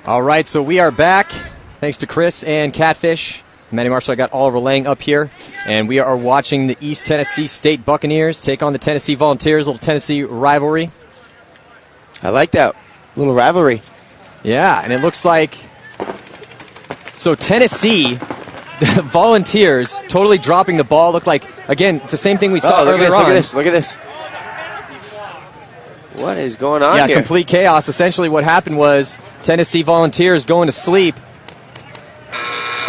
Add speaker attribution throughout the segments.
Speaker 1: All right, so we are back. Thanks to Chris and Catfish. Manny Marshall, I got Oliver Lang up here, and we are watching the East Tennessee State Buccaneers take on the Tennessee Volunteers, a little Tennessee rivalry.
Speaker 2: I like that little rivalry.
Speaker 1: Yeah, and it looks like, so Tennessee, the Volunteers, totally dropping the ball. Looked like, again, it's the same thing we saw earlier on.
Speaker 2: Look at this. What is going on here?
Speaker 1: Yeah, complete chaos. Essentially what happened was Tennessee Volunteers going to sleep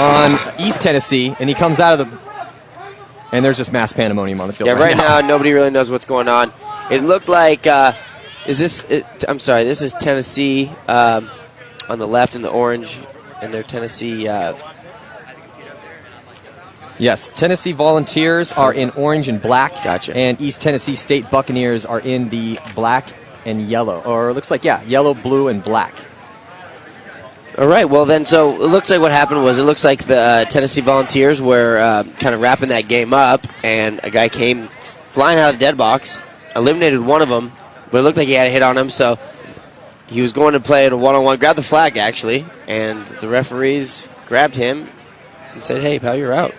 Speaker 1: on East Tennessee, and he comes out of the... And there's just mass pandemonium on the field.
Speaker 2: Yeah, right now nobody really knows what's going on. It looked like... this is Tennessee on the left in the orange, and they're Tennessee...
Speaker 1: Yes, Tennessee Volunteers are in orange and black.
Speaker 2: Gotcha.
Speaker 1: And East Tennessee State Buccaneers are in the black and yellow. Or it looks like, yeah, yellow, blue, and black.
Speaker 2: All right, well then, so it looks like what happened was it looks like the Tennessee Volunteers were kind of wrapping that game up, and a guy came flying out of the dead box, eliminated one of them, but it looked like he had a hit on him, so he was going to play in a one-on-one, grabbed the flag, actually, and the referees grabbed him and said, hey, pal, you're out.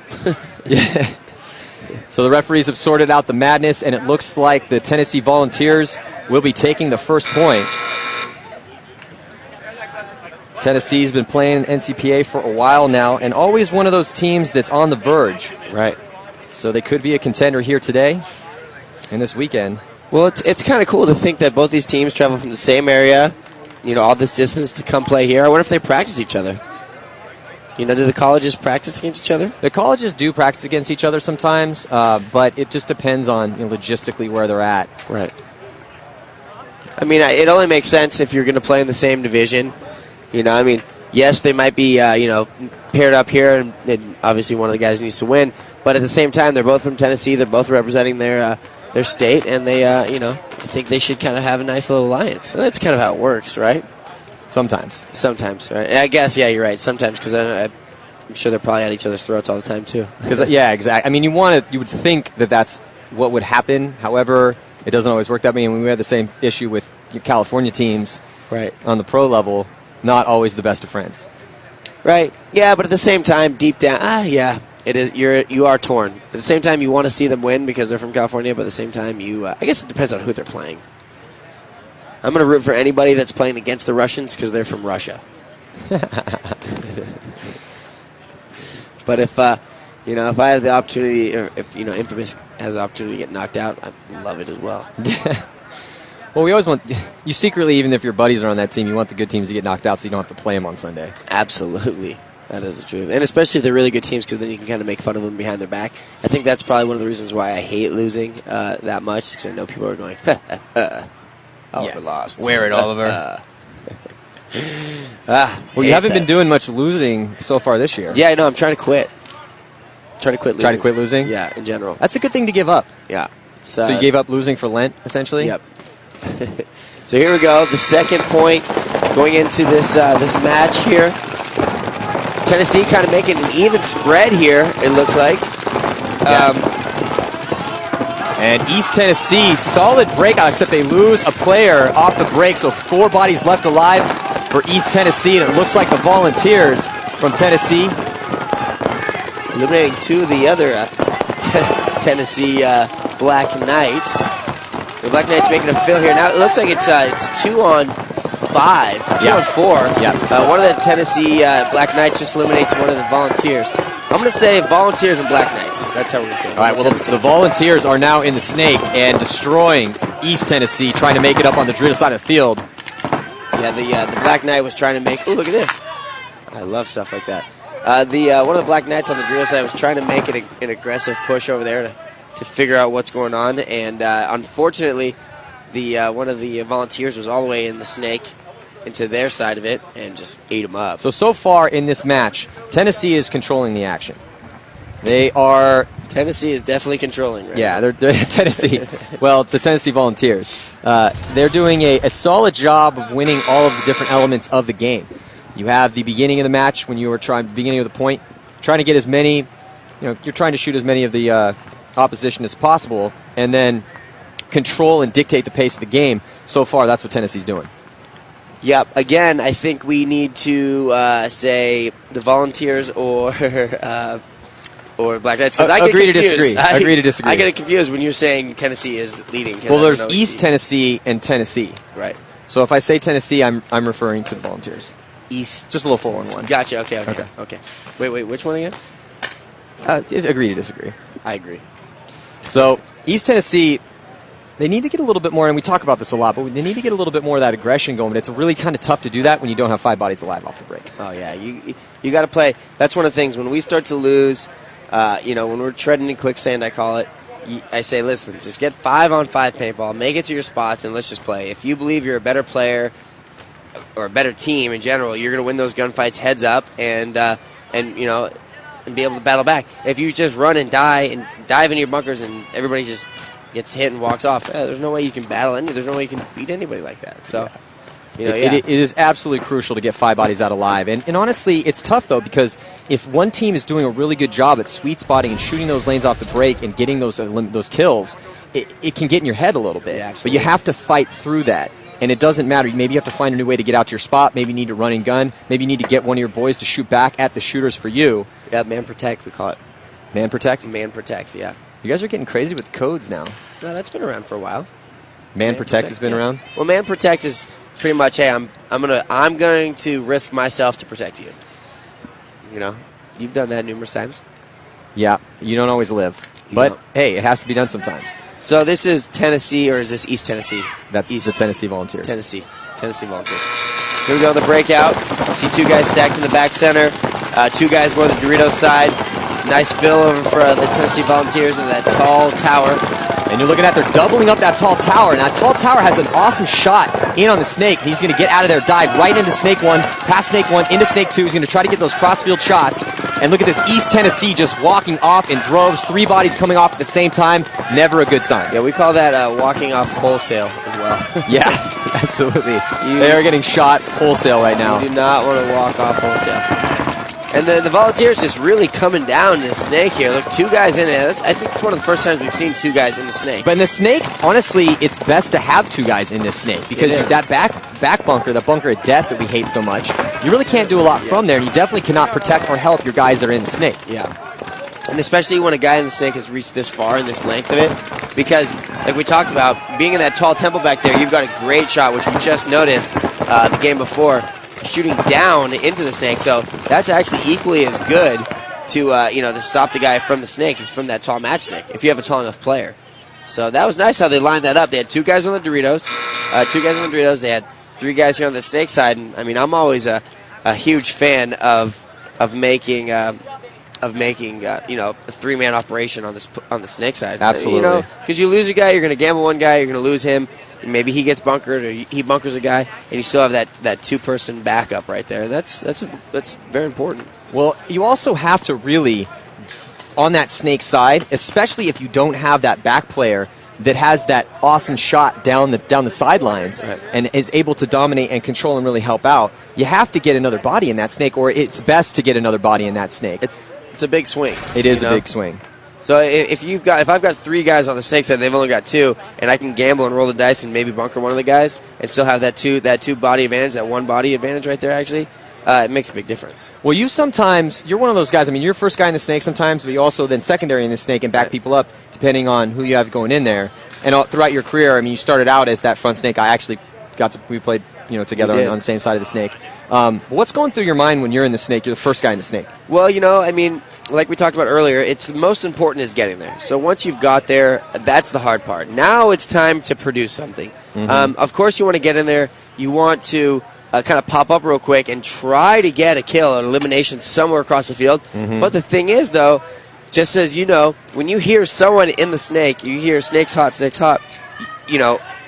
Speaker 1: Yeah. So the referees have sorted out the madness, and it looks like the Tennessee Volunteers will be taking the first point. Tennessee's been playing NCPA for a while now, and always one of those teams that's on the verge.
Speaker 2: Right.
Speaker 1: So they could be a contender here today and this weekend.
Speaker 2: Well, it's kind of cool to think that both these teams travel from the same area, all this distance to come play here. I wonder if they practice each other. Do the colleges practice against each other?
Speaker 1: The colleges do practice against each other sometimes, but it just depends on logistically where they're at.
Speaker 2: Right. I mean, it only makes sense if you're going to play in the same division. Yes, they might be, paired up here, and obviously one of the guys needs to win. But at the same time, they're both from Tennessee. They're both representing their state, and they, I think they should kind of have a nice little alliance. So that's kind of how it works, right?
Speaker 1: Sometimes,
Speaker 2: right? I guess, yeah, you're right. Sometimes, because I'm sure they're probably at each other's throats all the time too.
Speaker 1: Yeah, exactly. I mean, you would think that that's what would happen. However, it doesn't always work that way. And we had the same issue with California teams,
Speaker 2: right,
Speaker 1: on the pro level. Not always the best of friends.
Speaker 2: Right. Yeah, but at the same time, deep down, it is. You are torn. At the same time, you want to see them win because they're from California. But at the same time, I guess it depends on who they're playing. I'm going to root for anybody that's playing against the Russians because they're from Russia. But if I have the opportunity, or if Infamous has the opportunity to get knocked out, I'd love it as well.
Speaker 1: Well, we always want you secretly, even if your buddies are on that team, you want the good teams to get knocked out so you don't have to play them on Sunday.
Speaker 2: Absolutely. That is the truth. And especially if they're really good teams, because then you can kind of make fun of them behind their back. I think that's probably one of the reasons why I hate losing that much, because I know people are going, Oliver lost.
Speaker 1: Wear it, Oliver. Well, you haven't been doing much losing so far this year.
Speaker 2: Yeah, I know. I'm trying to quit. Trying to quit losing?
Speaker 1: Yeah,
Speaker 2: in general.
Speaker 1: That's a good thing to give up.
Speaker 2: Yeah.
Speaker 1: So you gave up losing for Lent, essentially?
Speaker 2: Yep. So here we go. The second point going into this match here. Tennessee kind of making an even spread here, it looks like.
Speaker 1: And East Tennessee, solid breakout, except they lose a player off the break, so 4 bodies left alive for East Tennessee, and it looks like the Volunteers from Tennessee
Speaker 2: eliminating 2 of the other Tennessee Black Knights. The Black Knights making a fill here. Now it looks like it's 2 on 5, 2 on 4.
Speaker 1: Yeah.
Speaker 2: One of the Tennessee Black Knights just eliminates one of the Volunteers. I'm going to say Volunteers and Black Knights. That's how we're going to say it.
Speaker 1: All right, well, the Volunteers are now in the snake and destroying East Tennessee, trying to make it up on the Dorito side of the field.
Speaker 2: Yeah, the Black Knight was trying to make... Oh, look at this. I love stuff like that. One of the Black Knights on the Dorito side was trying to make it an aggressive push over there to figure out what's going on, and unfortunately, one of the Volunteers was all the way in the snake into their side of it and just ate them up.
Speaker 1: So far in this match, Tennessee is controlling the action.
Speaker 2: Tennessee is definitely controlling right
Speaker 1: now.
Speaker 2: They're
Speaker 1: Tennessee. Well, the Tennessee Volunteers. They're doing a solid job of winning all of the different elements of the game. You have the beginning of the match when you were beginning of the point, trying to get as many, you're trying to shoot as many of the opposition as possible, and then control and dictate the pace of the game. So far, that's what Tennessee's doing.
Speaker 2: Yep. Again, I think we need to say the Volunteers or Black Knights, because I get
Speaker 1: agree
Speaker 2: confused.
Speaker 1: to disagree. Agree to disagree.
Speaker 2: I get confused when you're saying Tennessee is leading.
Speaker 1: Well, there's East Tennessee and Tennessee.
Speaker 2: Right.
Speaker 1: So if I say Tennessee, I'm referring to the Volunteers.
Speaker 2: East.
Speaker 1: Just a little 4-1-1.
Speaker 2: Gotcha. Okay. Wait. Which one again?
Speaker 1: Agree to disagree.
Speaker 2: I agree.
Speaker 1: So East Tennessee, they need to get a little bit more, and we talk about this a lot, but they need to get a little bit more of that aggression going. But it's really kind of tough to do that when you don't have 5 bodies alive off the break.
Speaker 2: Oh yeah, you got to play. That's one of the things when we start to lose. When we're treading in quicksand, I call it. I say, listen, just get 5-on-5 paintball, make it to your spots, and let's just play. If you believe you're a better player or a better team in general, you're going to win those gunfights heads up and be able to battle back. If you just run and dive into your bunkers and everybody just gets hit and walks off, there's no way you can battle there's no way you can beat anybody like that. So,
Speaker 1: It is absolutely crucial to get 5 bodies out alive. And honestly, it's tough, though, because if one team is doing a really good job at sweet spotting and shooting those lanes off the break and getting those kills, it can get in your head a little bit.
Speaker 2: Yeah,
Speaker 1: but you have to fight through that. And it doesn't matter. Maybe you have to find a new way to get out to your spot. Maybe you need to run and gun. Maybe you need to get one of your boys to shoot back at the shooters for you.
Speaker 2: Yeah, man protect, we call it.
Speaker 1: Man protect?
Speaker 2: Man protect, yeah.
Speaker 1: You guys are getting crazy with codes now.
Speaker 2: No, that's been around for a while.
Speaker 1: Man protect has been around?
Speaker 2: Well, man protect is pretty much, hey, I'm going to risk myself to protect you. You've done that numerous times.
Speaker 1: Yeah, you don't always live. But, hey, it has to be done sometimes.
Speaker 2: So this is Tennessee, or is this East Tennessee?
Speaker 1: That's
Speaker 2: East
Speaker 1: the Tennessee Volunteers.
Speaker 2: Tennessee Volunteers. Here we go on the breakout. See 2 guys stacked in the back center. 2 guys go on the Doritos side. Nice spill over for the Tennessee Volunteers into that tall tower.
Speaker 1: And you're looking at they're doubling up that tall tower. And that tall tower has an awesome shot in on the snake. He's going to get out of there, dive right into snake 1, past snake 1, into snake 2. He's going to try to get those crossfield shots. And look at this East Tennessee just walking off in droves. 3 bodies coming off at the same time. Never a good sign.
Speaker 2: Yeah, we call that walking off wholesale as well.
Speaker 1: Yeah, absolutely. They are getting shot wholesale right now.
Speaker 2: You do not want to walk off wholesale. And the Volunteers just really coming down in the snake here. Look, 2 guys in it. I think it's one of the first times we've seen 2 guys in the snake.
Speaker 1: But in the snake, honestly, it's best to have 2 guys in this snake because that back bunker, the bunker of death that we hate so much, you really can't do a lot from there, and you definitely cannot protect or help your guys that are in the snake.
Speaker 2: Yeah. And especially when a guy in the snake has reached this far in this length of it, because, like we talked about, being in that tall temple back there, you've got a great shot, which we just noticed the game before, shooting down into the snake. So that's actually equally as good to stop the guy from the snake as from that tall matchstick if you have a tall enough player. So that was nice how they lined that up. They had 2 guys on the Doritos, They had 3 guys here on the snake side. And I mean, I'm always a huge fan of making a 3-man operation on the snake side.
Speaker 1: Absolutely.
Speaker 2: Because you lose a guy, you're going to gamble one guy, you're going to lose him. Maybe he gets bunkered, or he bunkers a guy, and you still have that 2-person backup right there. That's very important.
Speaker 1: Well, you also have to really, on that snake side, especially if you don't have that back player that has that awesome shot down the sidelines and is able to dominate and control and really help out, you have to get another body in that snake, or it's best to get another body in that snake.
Speaker 2: It's a big swing.
Speaker 1: It is a big swing.
Speaker 2: So if I've got 3 guys on the snake side, they've only got 2, and I can gamble and roll the dice and maybe bunker one of the guys and still have that two body advantage, that 1 body advantage right there, actually, it makes a big difference.
Speaker 1: Well, you're one of those guys. I mean, you're first guy in the snake sometimes, but you also then secondary in the snake and back people up depending on who you have going in there. And throughout your career, I mean, you started out as that front snake. We played together on the same side of the snake. What's going through your mind when you're in the snake? You're the first guy in the snake.
Speaker 2: Well, I mean, like we talked about earlier, it's the most important is getting there. So once you've got there, that's the hard part. Now it's time to produce something. Mm-hmm. Of course, you want to get in there. You want to kind of pop up real quick and try to get a kill, an elimination somewhere across the field. Mm-hmm. But the thing is, though, just as you know, when you hear someone in the snake, you hear snake's hot,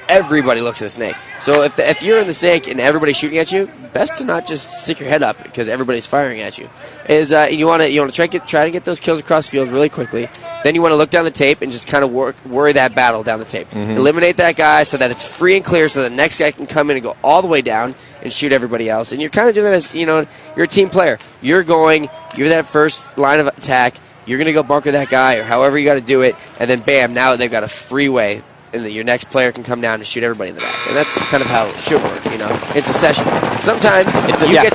Speaker 2: everybody looks at the snake. So if you're in the snake and everybody's shooting at you, best to not just stick your head up because everybody's firing at you. You want to try to get those kills across the field really quickly. Then you want to look down the tape and just kind of worry that battle down the tape. Mm-hmm. Eliminate that guy so that it's free and clear, so the next guy can come in and go all the way down and shoot everybody else. And you're kind of doing that as you're a team player. You're that first line of attack. You're going to go bunker that guy or however you got to do it, and then bam, now they've got a freeway and your next player can come down and shoot everybody in the back. And that's kind of how it should work, you know. It's a session. Sometimes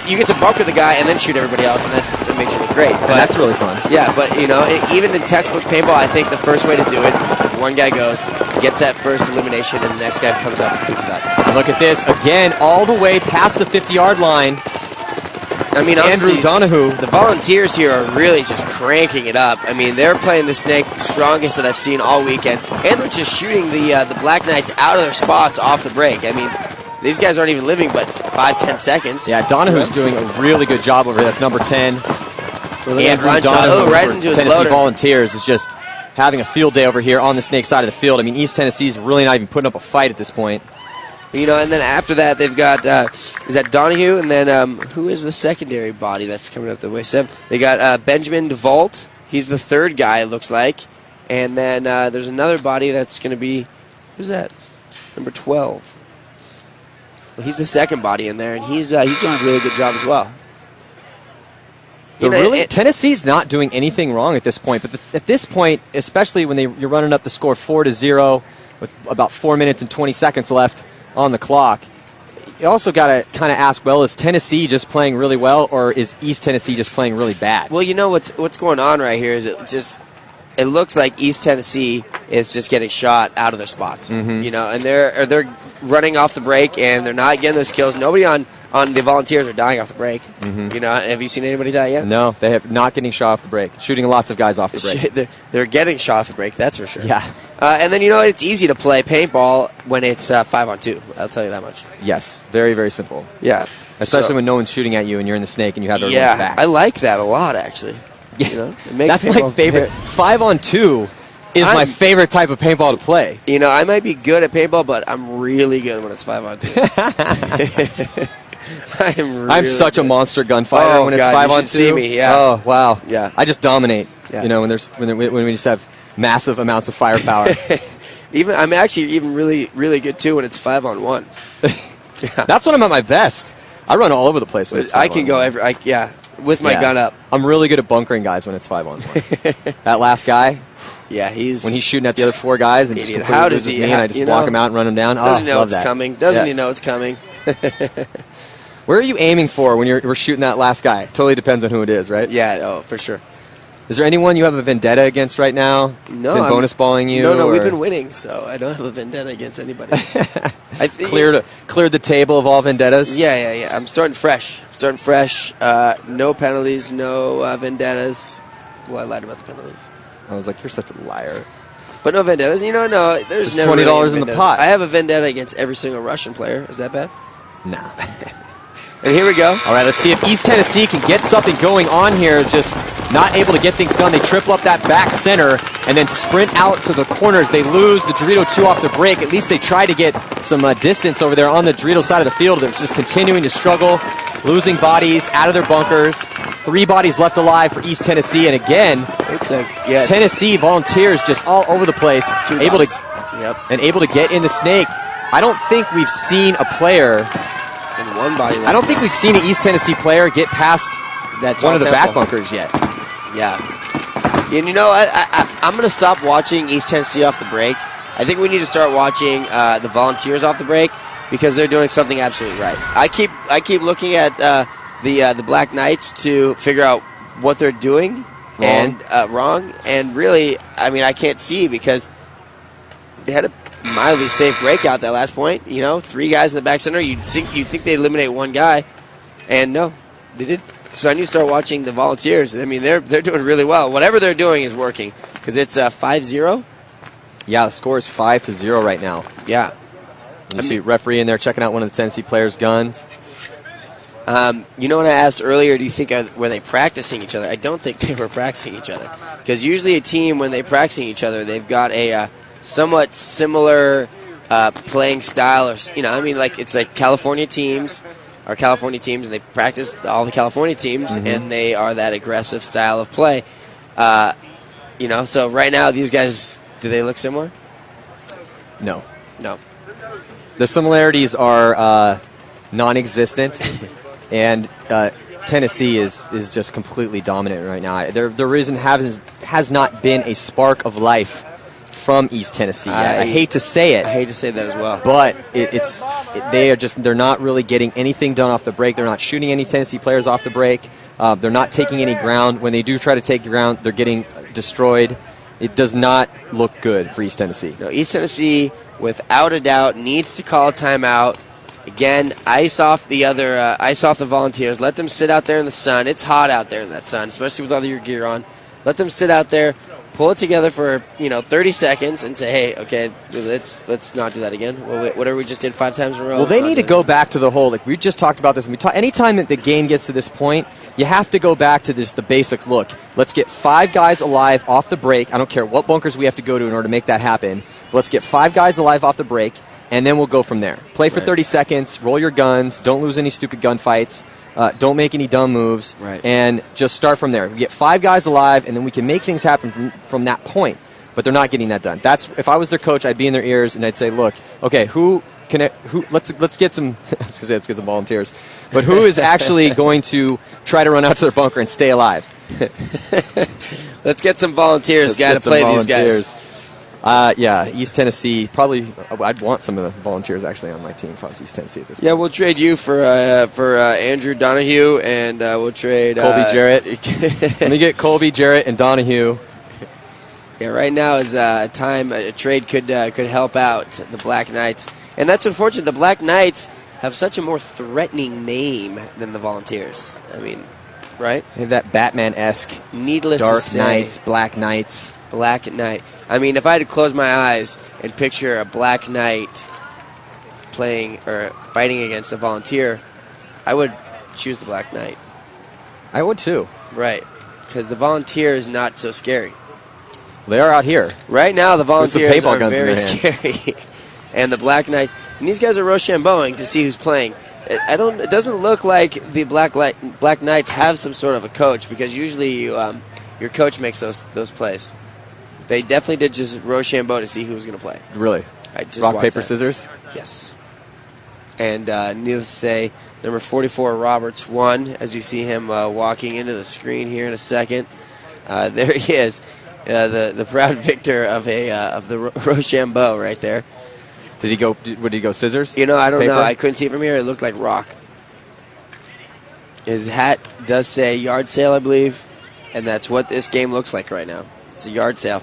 Speaker 2: you get to bunker the guy and then shoot everybody else, and that makes you look great. But
Speaker 1: that's really fun.
Speaker 2: Yeah, but, you know, even in textbook paintball, I think the first way to do it is one guy goes, gets that first elimination, and the next guy comes up and picks it up.
Speaker 1: And look at this. Again, all the way past the 50-yard line.
Speaker 2: I mean,
Speaker 1: Andrew
Speaker 2: honestly,
Speaker 1: Donahue.
Speaker 2: the Volunteers here are really just cranking it up. I mean, they're playing the Snake the strongest that I've seen all weekend, and they're just shooting the Black Knights out of their spots off the break. I mean, these guys aren't even living but 5-10 seconds.
Speaker 1: Yeah, Donahue's doing a really good job over here. That's number 10.
Speaker 2: Andrew Donahue right into his
Speaker 1: Tennessee
Speaker 2: loader.
Speaker 1: Volunteers is just having a field day over here on the Snake side of the field. I mean, East Tennessee's really not even putting up a fight at this point.
Speaker 2: You know, and then after that, they've got, is that Donahue? And then who is the secondary body that's coming up the way? They got Benjamin DeVault. He's the third guy, it looks like. And then there's another body that's going to be, who's that? Number 12. Well, he's the second body in there, and he's doing a really good job as well.
Speaker 1: Tennessee's not doing anything wrong at this point, but at this point, especially when you're running up the score 4-0 with about 4 minutes and 20 seconds left on the clock, you also got to kind of ask, well, is Tennessee just playing really well, or is East Tennessee just playing really bad?
Speaker 2: Well, you know what's going on right here is it looks like East Tennessee is just getting shot out of their spots.
Speaker 1: Mm-hmm.
Speaker 2: You know, and they're running off the break, and they're not getting those kills. Nobody on the Volunteers are dying off the break.
Speaker 1: Mm-hmm.
Speaker 2: You know, have you seen anybody die yet?
Speaker 1: No, they have not getting shot off the break. Shooting lots of guys off the break.
Speaker 2: They're getting shot off the break, that's for sure.
Speaker 1: Yeah.
Speaker 2: And then, you know, it's easy to play paintball when it's 5-on-2. I'll tell you that much.
Speaker 1: Yes, very, very simple.
Speaker 2: Yeah.
Speaker 1: Especially when no one's shooting at you and you're in the Snake and you have everyone's back.
Speaker 2: I like that a lot, actually.
Speaker 1: Yeah.
Speaker 2: You know, it makes
Speaker 1: that's my favorite. 5-on-2 is my favorite type of paintball to play.
Speaker 2: You know, I might be good at paintball, but I'm really good when it's 5-on-2.
Speaker 1: I'm such a monster gunfighter when it's 5-on-2.
Speaker 2: You should see me, yeah.
Speaker 1: Oh, wow.
Speaker 2: Yeah.
Speaker 1: I just dominate.
Speaker 2: Yeah.
Speaker 1: You know, when we just have massive amounts of firepower.
Speaker 2: I'm actually even really, really good too when it's 5-on-1.
Speaker 1: Yeah. That's when I'm at my best. I run all over the place when it's 5-on-1.
Speaker 2: I can go with my gun up.
Speaker 1: I'm really good at bunkering guys when it's 5-on-1. That last guy.
Speaker 2: Yeah,
Speaker 1: when he's shooting at the other four guys and just completely loses me, and I just block him out and run him down.
Speaker 2: Doesn't know
Speaker 1: love
Speaker 2: it's
Speaker 1: that.
Speaker 2: coming. Doesn't he know it's coming?
Speaker 1: Where are you aiming for when we're shooting that last guy? Totally depends on who it is, right?
Speaker 2: Yeah, oh, for sure.
Speaker 1: Is there anyone you have a vendetta against right now?
Speaker 2: No.
Speaker 1: Been bonus balling you?
Speaker 2: No, we've been winning, so I don't have a vendetta against anybody.
Speaker 1: Cleared the table of all vendettas?
Speaker 2: Yeah. I'm starting fresh. No penalties, no vendettas. Well, I lied about the penalties.
Speaker 1: I was like, you're such a liar.
Speaker 2: But no vendettas. You know, no, there's never
Speaker 1: $20
Speaker 2: really
Speaker 1: in the pot.
Speaker 2: I have a vendetta against every single Russian player. Is that bad?
Speaker 1: No.
Speaker 2: And here we go.
Speaker 1: All right, let's see if East Tennessee can get something going on here. Just not able to get things done. They triple up that back center and then sprint out to the corners. They lose the Dorito 2 off the break. At least they try to get some distance over there on the Dorito side of the field. They're just continuing to struggle, losing bodies out of their bunkers. 3 bodies left alive for East Tennessee. And again, Tennessee Volunteers just all over the place, able to get in the Snake. I don't think we've seen a player... I don't think we've seen an East Tennessee player get past one of the back bunkers yet.
Speaker 2: Yeah. And you know, I'm going to stop watching East Tennessee off the break. I think we need to start watching the Volunteers off the break because they're doing something absolutely right. I keep looking at the Black Knights to figure out what they're doing wrong. And really, I mean, I can't see because they had a mildly safe breakout that last point. You know, 3 guys in the back center. You'd think they eliminate 1 guy, and no, they did. So I need to start watching the Volunteers. I mean, they're doing really well. Whatever they're doing is working because it's 5-0.
Speaker 1: Yeah, the score is 5-0 right now.
Speaker 2: Yeah.
Speaker 1: You see referee in there checking out one of the Tennessee players' guns.
Speaker 2: You know what I asked earlier? Do you think were they practicing each other? I don't think they were practicing each other because usually a team when they're practicing each other, they've got a somewhat similar playing style, or like it's like California teams, and they practice all the California teams, and they are that aggressive style of play. So right now these guys, do they look similar?
Speaker 1: No.
Speaker 2: The
Speaker 1: similarities are non-existent, and Tennessee is just completely dominant right now. There has not been a spark of life from East Tennessee yet. I hate to say it.
Speaker 2: I hate to say that as well.
Speaker 1: But they're not really getting anything done off the break. They're not shooting any Tennessee players off the break. They're not taking any ground. When they do try to take ground, they're getting destroyed. It does not look good for East Tennessee.
Speaker 2: No, East Tennessee, without a doubt, needs to call a timeout. Again, ice off the Volunteers. Let them sit out there in the sun. It's hot out there in that sun, especially with all your gear on. Let them sit out there, pull it together for 30 seconds, and say, "Hey, okay, let's not do that again." Whatever we just did 5 times in a row.
Speaker 1: Well, they need to go back to the whole. Like we just talked about this. Anytime that the game gets to this point, you have to go back to the basics. Look, let's get 5 guys alive off the break. I don't care what bunkers we have to go to in order to make that happen. Let's get 5 guys alive off the break, and then we'll go from there. Play for 30 seconds. Roll your guns. Don't lose any stupid gunfights. Don't make any dumb moves, and just start from there. We get 5 guys alive, and then we can make things happen from that point. But they're not getting that done. If I was their coach, I'd be in their ears, and I'd say, "Look, okay, let's get some. Let's get some volunteers, but who is actually going to try to run out to their bunker and stay alive?
Speaker 2: Let's get some volunteers. Got to play these guys."
Speaker 1: East Tennessee, probably I'd want some of the volunteers actually on my team if I was East Tennessee at this point.
Speaker 2: Yeah, we'll trade you for Andrew Donahue, and we'll trade
Speaker 1: Colby Jarrett. Let me get Colby, Jarrett, and Donahue.
Speaker 2: Yeah, right now is a time a trade could help out the Black Knights. And that's unfortunate. The Black Knights have such a more threatening name than the Volunteers. I mean, right?
Speaker 1: They have that Batman-esque.
Speaker 2: Needless
Speaker 1: Dark
Speaker 2: to say.
Speaker 1: Knights, Black Knights.
Speaker 2: Black Knight. I mean, if I had to close my eyes and picture a Black Knight playing or fighting against a Volunteer, I would choose the Black Knight.
Speaker 1: I would too.
Speaker 2: Right. Because the Volunteer is not so scary.
Speaker 1: They are out here.
Speaker 2: Right now, the Volunteers are very
Speaker 1: hands.
Speaker 2: scary. And the Black Knight, and these guys are Rochambeauing to see who's playing. It doesn't look like the Black Knights have some sort of a coach, because usually your coach makes those plays. They definitely did just Rochambeau to see who was going to play.
Speaker 1: Really?
Speaker 2: I just
Speaker 1: Rock, paper, scissors?
Speaker 2: Yes. And needless to say, number 44, Roberts, won, as you see him walking into the screen here in a second. There he is, the proud victor of the Rochambeau right there.
Speaker 1: Did he go scissors?
Speaker 2: I don't
Speaker 1: paper?
Speaker 2: know. I couldn't see it from here. It looked like rock. His hat does say yard sale, I believe, and that's what this game looks like right now. It's a yard sale.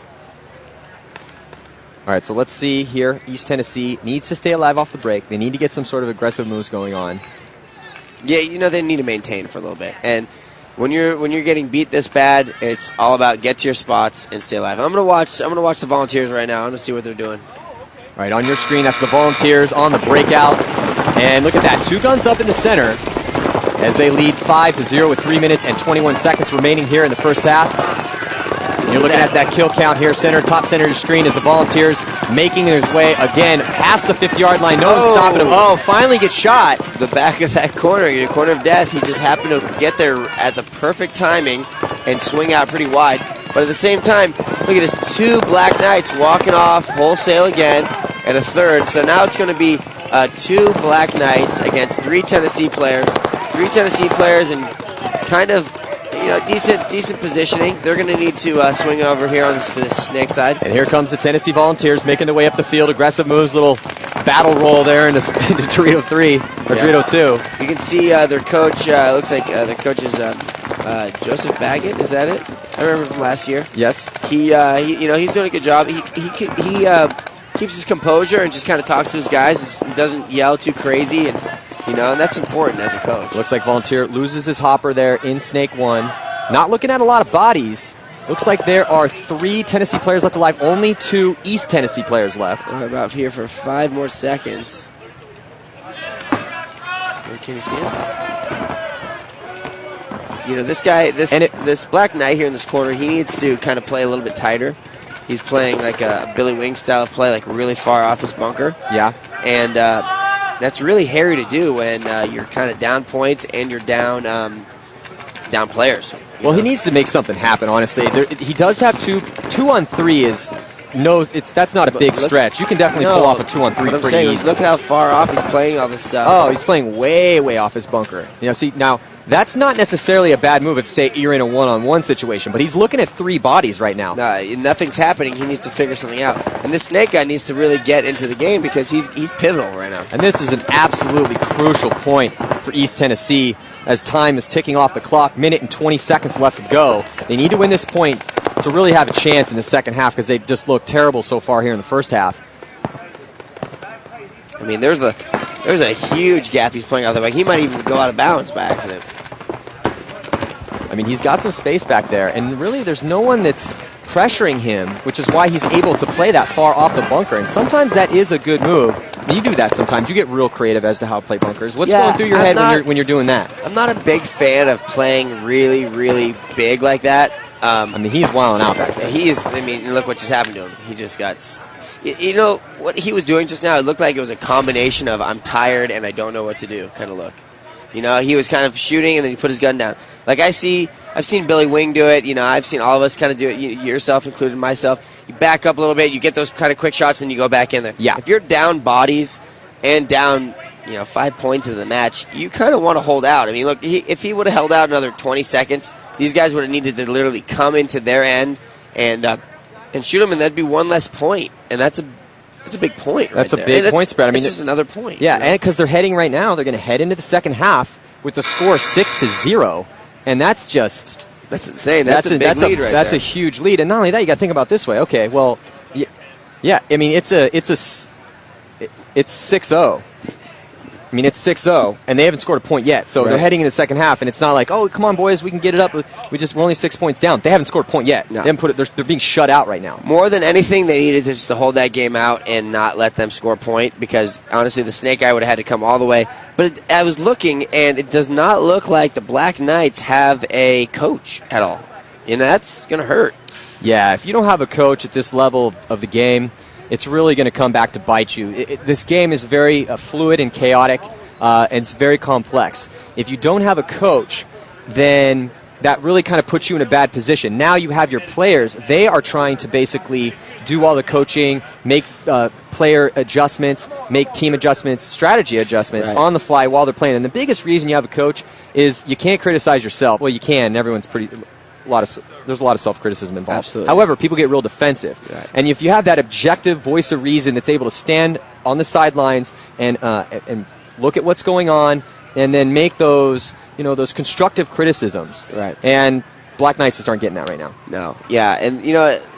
Speaker 1: All right, so let's see here. East Tennessee needs to stay alive off the break. They need to get some sort of aggressive moves going on.
Speaker 2: Yeah, they need to maintain for a little bit. And when you're getting beat this bad, it's all about get to your spots and stay alive. I'm gonna watch the Volunteers right now. I'm gonna see what they're doing.
Speaker 1: All right, on your screen, that's the Volunteers on the breakout. And look at that, 2 guns up in the center as they lead 5-0 with 3 minutes and 21 seconds remaining here in the first half. You're looking at that kill count here, top center of your screen, as the Volunteers making their way again past the 50-yard line. No one's stopping them. Oh, finally gets shot.
Speaker 2: The back of that corner, your corner of death. He just happened to get there at the perfect timing and swing out pretty wide. But at the same time, look at this, 2 Black Knights walking off wholesale again, and a third. So now it's going to be 2 Black Knights against 3 Tennessee players. 3 Tennessee players and kind of decent positioning. They're going to need to swing over here on the snake side.
Speaker 1: And here comes the Tennessee Volunteers making their way up the field. Aggressive moves, little battle roll there into Torito 3 or Torito 2.
Speaker 2: You can see their coach. Looks like their coach is Joseph Baggett. Is that it? I remember from last year.
Speaker 1: Yes.
Speaker 2: He's doing a good job. He keeps his composure and just kind of talks to his guys. He doesn't yell too crazy, and that's important as a coach.
Speaker 1: Looks like Volunteer loses his hopper there in Snake 1. Not looking at a lot of bodies. Looks like there are 3 Tennessee players left alive. Only 2 East Tennessee players left.
Speaker 2: We're about here for 5 more seconds. Can you see it? This Black Knight here in this corner, he needs to kind of play a little bit tighter. He's playing like a Billy Wing style of play, like really far off his bunker.
Speaker 1: Yeah.
Speaker 2: And that's really hairy to do when you're kind of down points and you're down players.
Speaker 1: Well, he needs to make something happen, honestly. He does have 2 on 3 is that's not a big stretch. You can definitely pull off a 2-on-3 pretty easy.
Speaker 2: Look how far off he's playing all this stuff.
Speaker 1: Oh, he's playing way, way off his bunker. See, now, that's not necessarily a bad move if, say, you're in a one-on-one situation, but he's looking at 3 bodies right now.
Speaker 2: Nothing's happening. He needs to figure something out. And this snake guy needs to really get into the game because he's pivotal right now.
Speaker 1: And this is an absolutely crucial point for East Tennessee as time is ticking off the clock, minute and 20 seconds left to go. They need to win this point to really have a chance in the second half because they've just looked terrible so far here in the first half.
Speaker 2: I mean, there's a huge gap he's playing out there. Like, he might even go out of bounds by accident.
Speaker 1: I mean, he's got some space back there, and really there's no one that's pressuring him, which is why he's able to play that far off the bunker. And sometimes that is a good move. You do that sometimes. You get real creative as to how to play bunkers. What's going through your head when you're doing that?
Speaker 2: I'm not a big fan of playing really, really big like that.
Speaker 1: I mean, he's wilding out back there.
Speaker 2: He is. I mean, look what just happened to him. He just got... You know, what he was doing just now, it looked like it was a combination of I'm tired and I don't know what to do kind of look. You know, he was kind of shooting and then he put his gun down. Like I've seen Billy Wing do it. You know, I've seen all of us kind of do it, yourself included, myself. You back up a little bit, you get those kind of quick shots, and you go back in there.
Speaker 1: Yeah.
Speaker 2: If you're down bodies and down, 5 points in the match, you kind of want to hold out. I mean, look, if he would have held out another 20 seconds, these guys would have needed to literally come into their end and shoot them, and that'd be one less point. And that's a big point right
Speaker 1: That's a
Speaker 2: there.
Speaker 1: big point spread. I mean,
Speaker 2: this is another point.
Speaker 1: Yeah, and because they're heading right now, they're going to head into the second half with the score 6-0, and that's
Speaker 2: insane. That's a big lead right there.
Speaker 1: That's a huge lead, and not only that, you got to think about it this way. Okay, well, yeah. I mean, it's 6-0. I mean, it's 6-0, and they haven't scored a point yet. So they're heading into the second half, and it's not like, oh, come on, boys, we can get it up. We're only 6 points down. They haven't scored a point yet.
Speaker 2: No.
Speaker 1: They haven't put it. They're being shut out right now.
Speaker 2: More than anything, they needed just to hold that game out and not let them score a point because, honestly, the Snake Eye would have had to come all the way. But I was looking, and it does not look like the Black Knights have a coach at all. And that's going to hurt.
Speaker 1: Yeah, if you don't have a coach at this level of the game, it's really going to come back to bite you. This game is very fluid and chaotic, and it's very complex. If you don't have a coach, then that really kind of puts you in a bad position. Now you have your players. They are trying to basically do all the coaching, make player adjustments, make team adjustments, strategy adjustments on the fly while they're playing. And the biggest reason you have a coach is you can't criticize yourself. Well, you can. Everyone's there's a lot of self-criticism involved.
Speaker 2: Absolutely.
Speaker 1: However, people get real defensive. Right. And if you have that objective voice of reason that's able to stand on the sidelines and look at what's going on and then make those constructive criticisms.
Speaker 2: Right.
Speaker 1: And Black Knights just aren't getting that right now.
Speaker 2: No. Yeah, and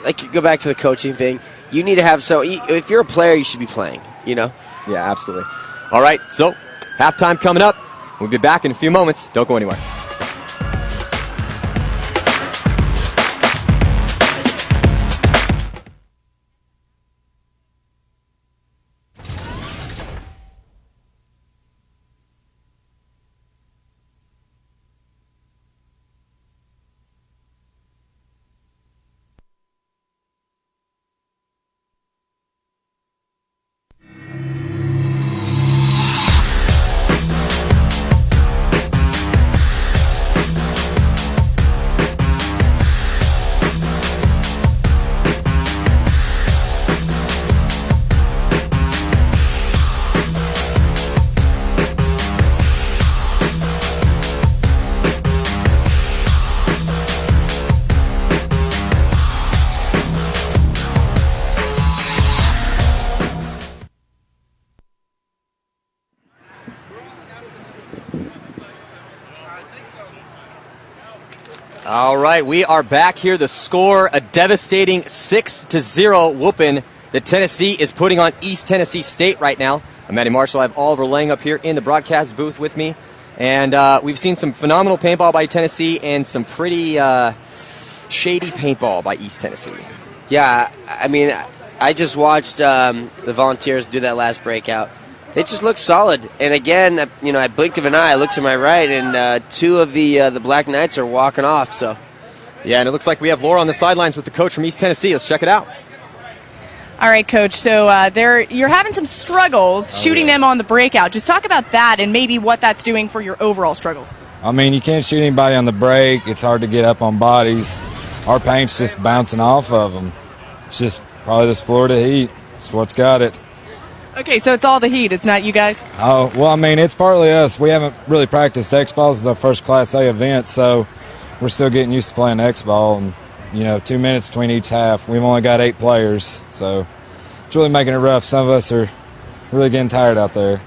Speaker 2: like you go back to the coaching thing, you need to have if you're a player, you should be playing,
Speaker 1: Yeah, absolutely. All right, so halftime coming up. We'll be back in a few moments. Don't go anywhere. All right, we are back here. The score, a devastating 6-0 whooping that Tennessee is putting on East Tennessee State right now. I'm Matty Marshall. I have Oliver Lang up here in the broadcast booth with me. And we've seen some phenomenal paintball by Tennessee and some pretty shady paintball by East Tennessee.
Speaker 2: Yeah, I mean, I just watched the Volunteers do that last breakout. They just look solid. And again, I blinked of an eye. I looked to my right, and two of the Black Knights are walking off. So,
Speaker 1: yeah, and it looks like we have Laura on the sidelines with the coach from East Tennessee. Let's check it out.
Speaker 3: All right, Coach. So you're having some struggles shooting them on the breakout. Just talk about that and maybe what that's doing for your overall struggles.
Speaker 4: I mean, you can't shoot anybody on the break. It's hard to get up on bodies. Our paint's just bouncing off of them. It's just Probably this Florida heat. It's what's got it.
Speaker 3: Okay, so it's all the heat. It's not you guys?
Speaker 4: Oh, well, I mean, it's partly us. We haven't really practiced X-Ball. This is our first Class A event, so we're still getting used to playing X-Ball. And, 2 minutes between each half. We've only got 8 players, so it's really making it rough. Some of us are really getting tired out there.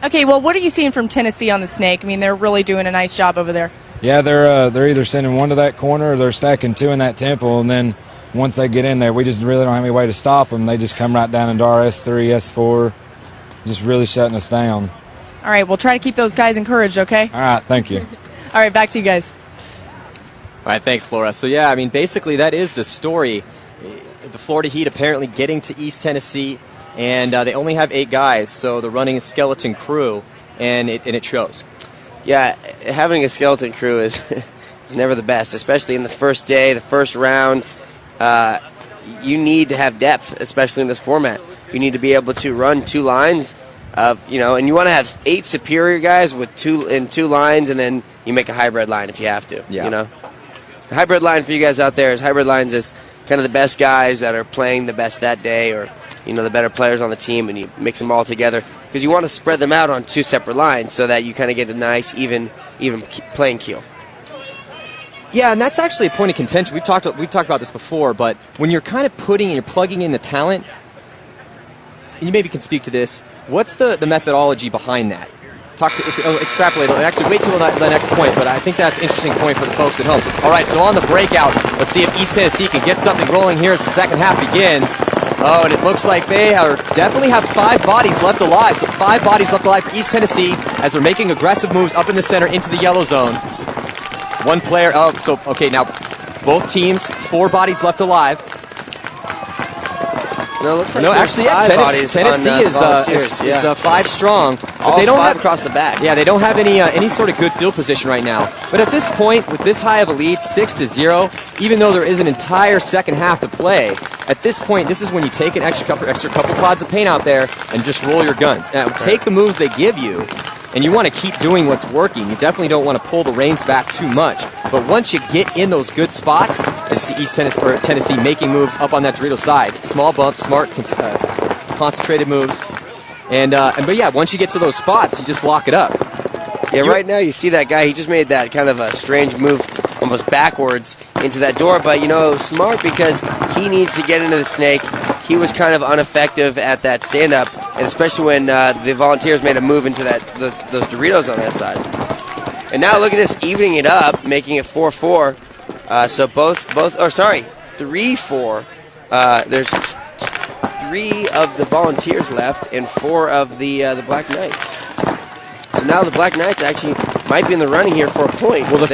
Speaker 3: Okay, well, what are you seeing from Tennessee on the snake? I mean, they're really doing a nice job over there.
Speaker 4: Yeah, they're either sending one to that corner or they're stacking 2 in that temple, and then once they get in there, we just really don't have any way to stop them. They just come right down into our S3, S4, just really shutting us down.
Speaker 3: All right, we'll try to keep those guys encouraged, okay?
Speaker 4: All right, thank you.
Speaker 3: All right, back to you guys.
Speaker 1: All right, thanks, Laura. So, yeah, I mean, basically that is the story. The Florida Heat apparently getting to East Tennessee, and they only have 8 guys, so they're running a skeleton crew, and it shows.
Speaker 2: Yeah, having a skeleton crew is never the best, especially in the first day, the first round. You need to have depth, especially in this format. You need to be able to run 2 lines of, and you want to have 8 superior guys with 2 lines, and then you make a hybrid line if you have to.
Speaker 1: Yeah.
Speaker 2: The hybrid line for you guys out there is hybrid lines is kind of the best guys that are playing the best that day, or the better players on the team, and you mix them all together because you want to spread them out on 2 separate lines so that you kind of get a nice even playing keel.
Speaker 1: Yeah, and that's actually a point of contention. We've talked about this before, but when you're kind of plugging in the talent, and you maybe can speak to this, what's the methodology behind that? Extrapolate. Actually, wait till the next point, but I think that's an interesting point for the folks at home. All right, so on the breakout, let's see if East Tennessee can get something rolling here as the second half begins. Oh, and it looks like they definitely have 5 bodies left alive. So 5 bodies left alive for East Tennessee as they're making aggressive moves up in the center into the yellow zone. 1 player. Oh, so, okay, now both teams, 4 bodies left alive.
Speaker 2: No, it looks like
Speaker 1: actually, yeah, Tennessee is 5 strong. But they don't
Speaker 2: 5
Speaker 1: have
Speaker 2: across the back.
Speaker 1: Yeah, they don't have any sort of good field position right now. But at this point, with this high of a lead, 6-0, even though there is an entire second half to play, at this point, this is when you take an extra couple pods of paint out there and just roll your guns. Now, take the moves they give you, and you want to keep doing what's working. You definitely don't want to pull the reins back too much. But once you get in those good spots, as you see East Tennessee, or Tennessee making moves up on that Dorito side, small bumps, smart, concentrated moves, but yeah, once you get to those spots, you just lock it up.
Speaker 2: Yeah, right now you see that guy. He just made that kind of a strange move, almost backwards into that door. But it was smart because he needs to get into the snake. He was kind of ineffective at that stand-up, and especially when the Volunteers made a move into those Doritos on that side. And now look at this, evening it up, making it 4-4. So 3-4. There's 3 of the Volunteers left and 4 of the Black Knights. So now the Black Knights actually might be in the running here for a point.
Speaker 1: Well, the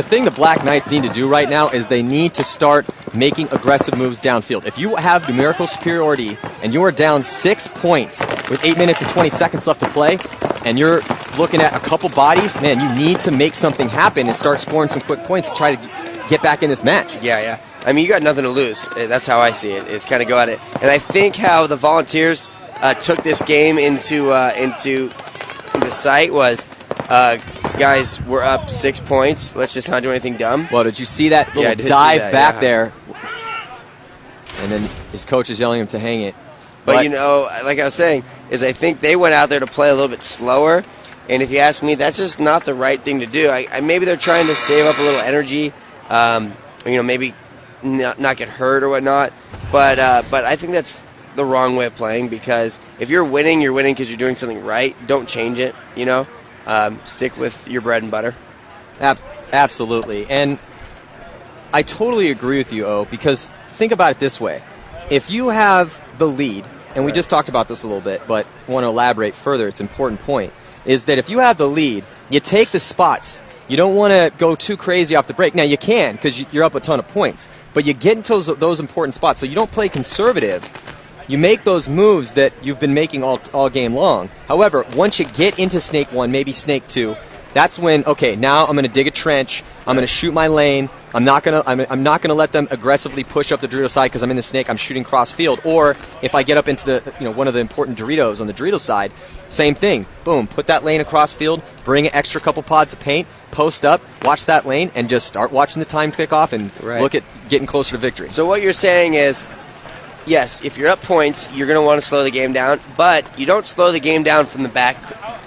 Speaker 1: thing the Black Knights need to do right now is they need to start making aggressive moves downfield. If you have numerical superiority and you are down 6 points with 8 minutes and 20 seconds left to play, and you're looking at a couple bodies, man, you need to make something happen and start scoring some quick points to try to get back in this match.
Speaker 2: Yeah. I mean, you got nothing to lose. That's how I see it. It's kind of go at it. And I think how the Volunteers took this game into sight was, guys, we're up 6 points. Let's just not do anything dumb.
Speaker 1: Well, did you see that little dive back there? And then his coach is yelling at him to hang it.
Speaker 2: But like I was saying, is I think they went out there to play a little bit slower. And if you ask me, that's just not the right thing to do. Maybe they're trying to save up a little energy, maybe not get hurt or whatnot. But I think that's the wrong way of playing, because if you're winning because you're doing something right. Don't change it, Stick with your bread and butter.
Speaker 1: Absolutely. And I totally agree with you, O, because think about it this way. If you have the lead, and we just talked about this a little bit, but want to elaborate further, it's an important point, is that if you have the lead, you take the spots. You don't want to go too crazy off the break. Now, you can, because you're up a ton of points, but you get into those important spots, so you don't play conservative. You make those moves that you've been making all game long. However, once you get into Snake 1, maybe Snake 2, that's when, okay, now I'm going to dig a trench. I'm going to shoot my lane. I'm not going to let them aggressively push up the Dorito side because I'm in the snake. I'm shooting cross field. Or if I get up into the one of the important Doritos on the Dorito side, same thing. Boom, put that lane across field. Bring an extra couple pods of paint. Post up. Watch that lane and just start watching the time kick off and look at getting closer to victory.
Speaker 2: So what you're saying is, yes, if you're up points, you're going to want to slow the game down, but you don't slow the game down from the back,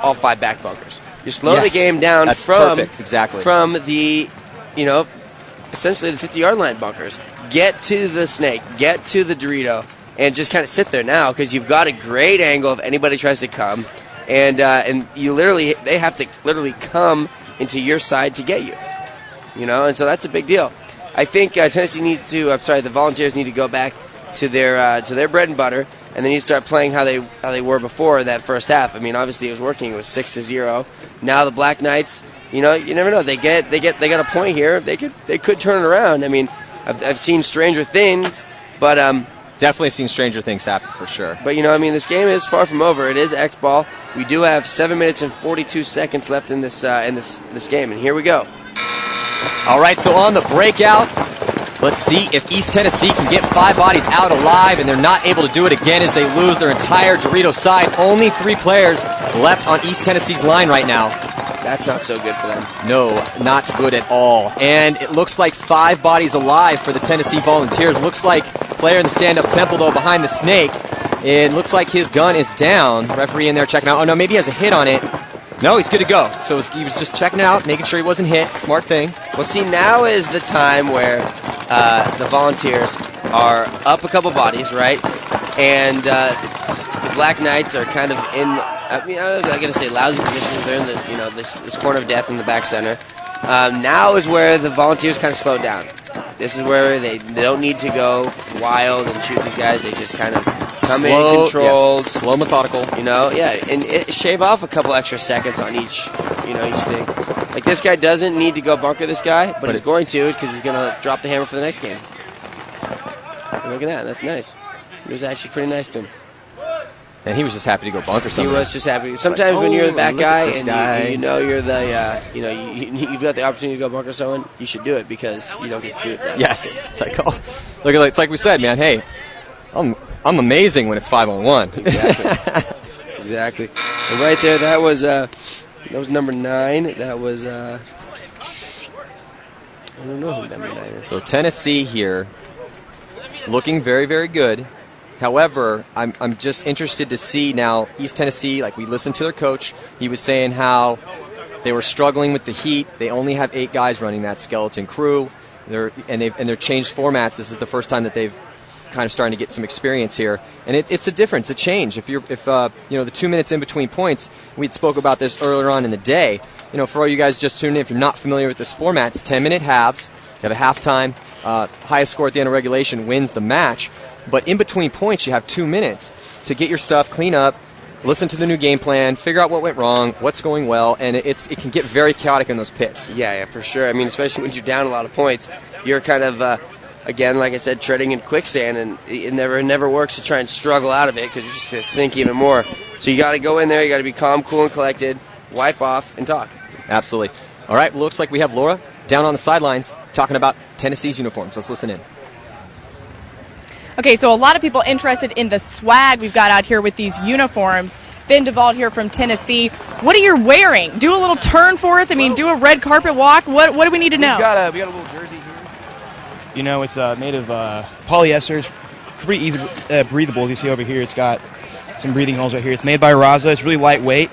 Speaker 2: all 5 back bunkers. You slow the game down from the, essentially the 50-yard line bunkers. Get to the snake, get to the Dorito, and just kind of sit there now because you've got a great angle if anybody tries to come, and they have to literally come into your side to get you, and so that's a big deal. I think the Volunteers need to go back to their bread and butter, and they need to start playing how they were before that first half. I mean, obviously it was working. It was 6-0. Now the Black Knights, you never know. They got a point here. They could turn it around. I mean, I've seen stranger things, but
Speaker 1: definitely seen stranger things happen for sure.
Speaker 2: But this game is far from over. It is X-ball. We do have 7 minutes and 42 seconds left in this game, and here we go.
Speaker 1: All right, so on the breakout, let's see if East Tennessee can get 5 bodies out alive, and they're not able to do it again as they lose their entire Dorito side. Only 3 players left on East Tennessee's line right now.
Speaker 2: That's not so good for them.
Speaker 1: No, not good at all. And it looks like 5 bodies alive for the Tennessee Volunteers. Looks like player in the stand-up temple, though, behind the snake. It looks like his gun is down. Referee in there checking out. Oh, no, maybe he has a hit on it. No, he's good to go. So he was just checking it out, making sure he wasn't hit. Smart thing.
Speaker 2: Well, see, now is the time where the Volunteers are up a couple bodies, right? And the Black Knights are kind of in, I'm going to say lousy positions. They're in this corner of death in the back center. Now is where the Volunteers kind of slow down. This is where they don't need to go wild and shoot these guys. They just kind of come in controls.
Speaker 1: Yes, slow, methodical.
Speaker 2: And shave off a couple extra seconds on each thing. Like this guy doesn't need to go bunker this guy, but he's going to because he's going to drop the hammer for the next game. And look at that. That's nice. It was actually pretty nice to him.
Speaker 1: And he was just happy to go bunker something.
Speaker 2: He was just happy. Sometimes when you're the back guy and you're the, you've got the opportunity to go bunker someone, you should do it because you don't get to do it.
Speaker 1: Yes. It's like, it's like we said, man, hey, I'm amazing when it's 5-on-1.
Speaker 2: Exactly. And right there, that was number 9. That was, I don't know who number 9 is.
Speaker 1: So Tennessee here looking very, very good. However, I'm just interested to see now East Tennessee, like we listened to their coach, he was saying how they were struggling with the heat. They only have 8 guys running that skeleton crew. They're changed formats. This is the first time that they've kind of starting to get some experience here, and it's a difference, a change. If the 2 minutes in between points, we spoke about this earlier on in the day. For all you guys just tuning in, if you're not familiar with this format, it's 10-minute halves. You have a halftime. Highest score at the end of regulation wins the match. But in between points, you have 2 minutes to get your stuff, clean up, listen to the new game plan, figure out what went wrong, what's going well, and it can get very chaotic in those pits.
Speaker 2: Yeah, for sure. I mean, especially when you're down a lot of points, you're kind of, again, like I said, treading in quicksand, and it never works to try and struggle out of it because you're just going to sink even more. So you got to go in there, you got to be calm, cool, and collected, wipe off, and talk.
Speaker 1: Absolutely. All right, looks like we have Laura down on the sidelines talking about Tennessee's uniforms. Let's listen in.
Speaker 3: Okay, so a lot of people interested in the swag we've got out here with these uniforms. Ben DeVault here from Tennessee. What are you wearing? Do a little turn for us. I mean, do a red carpet walk. What do we need to know?
Speaker 5: We got a little jersey here. It's made of polyester. It's pretty easy, breathable. You see over here, it's got some breathing holes right here. It's made by Raza. It's really lightweight.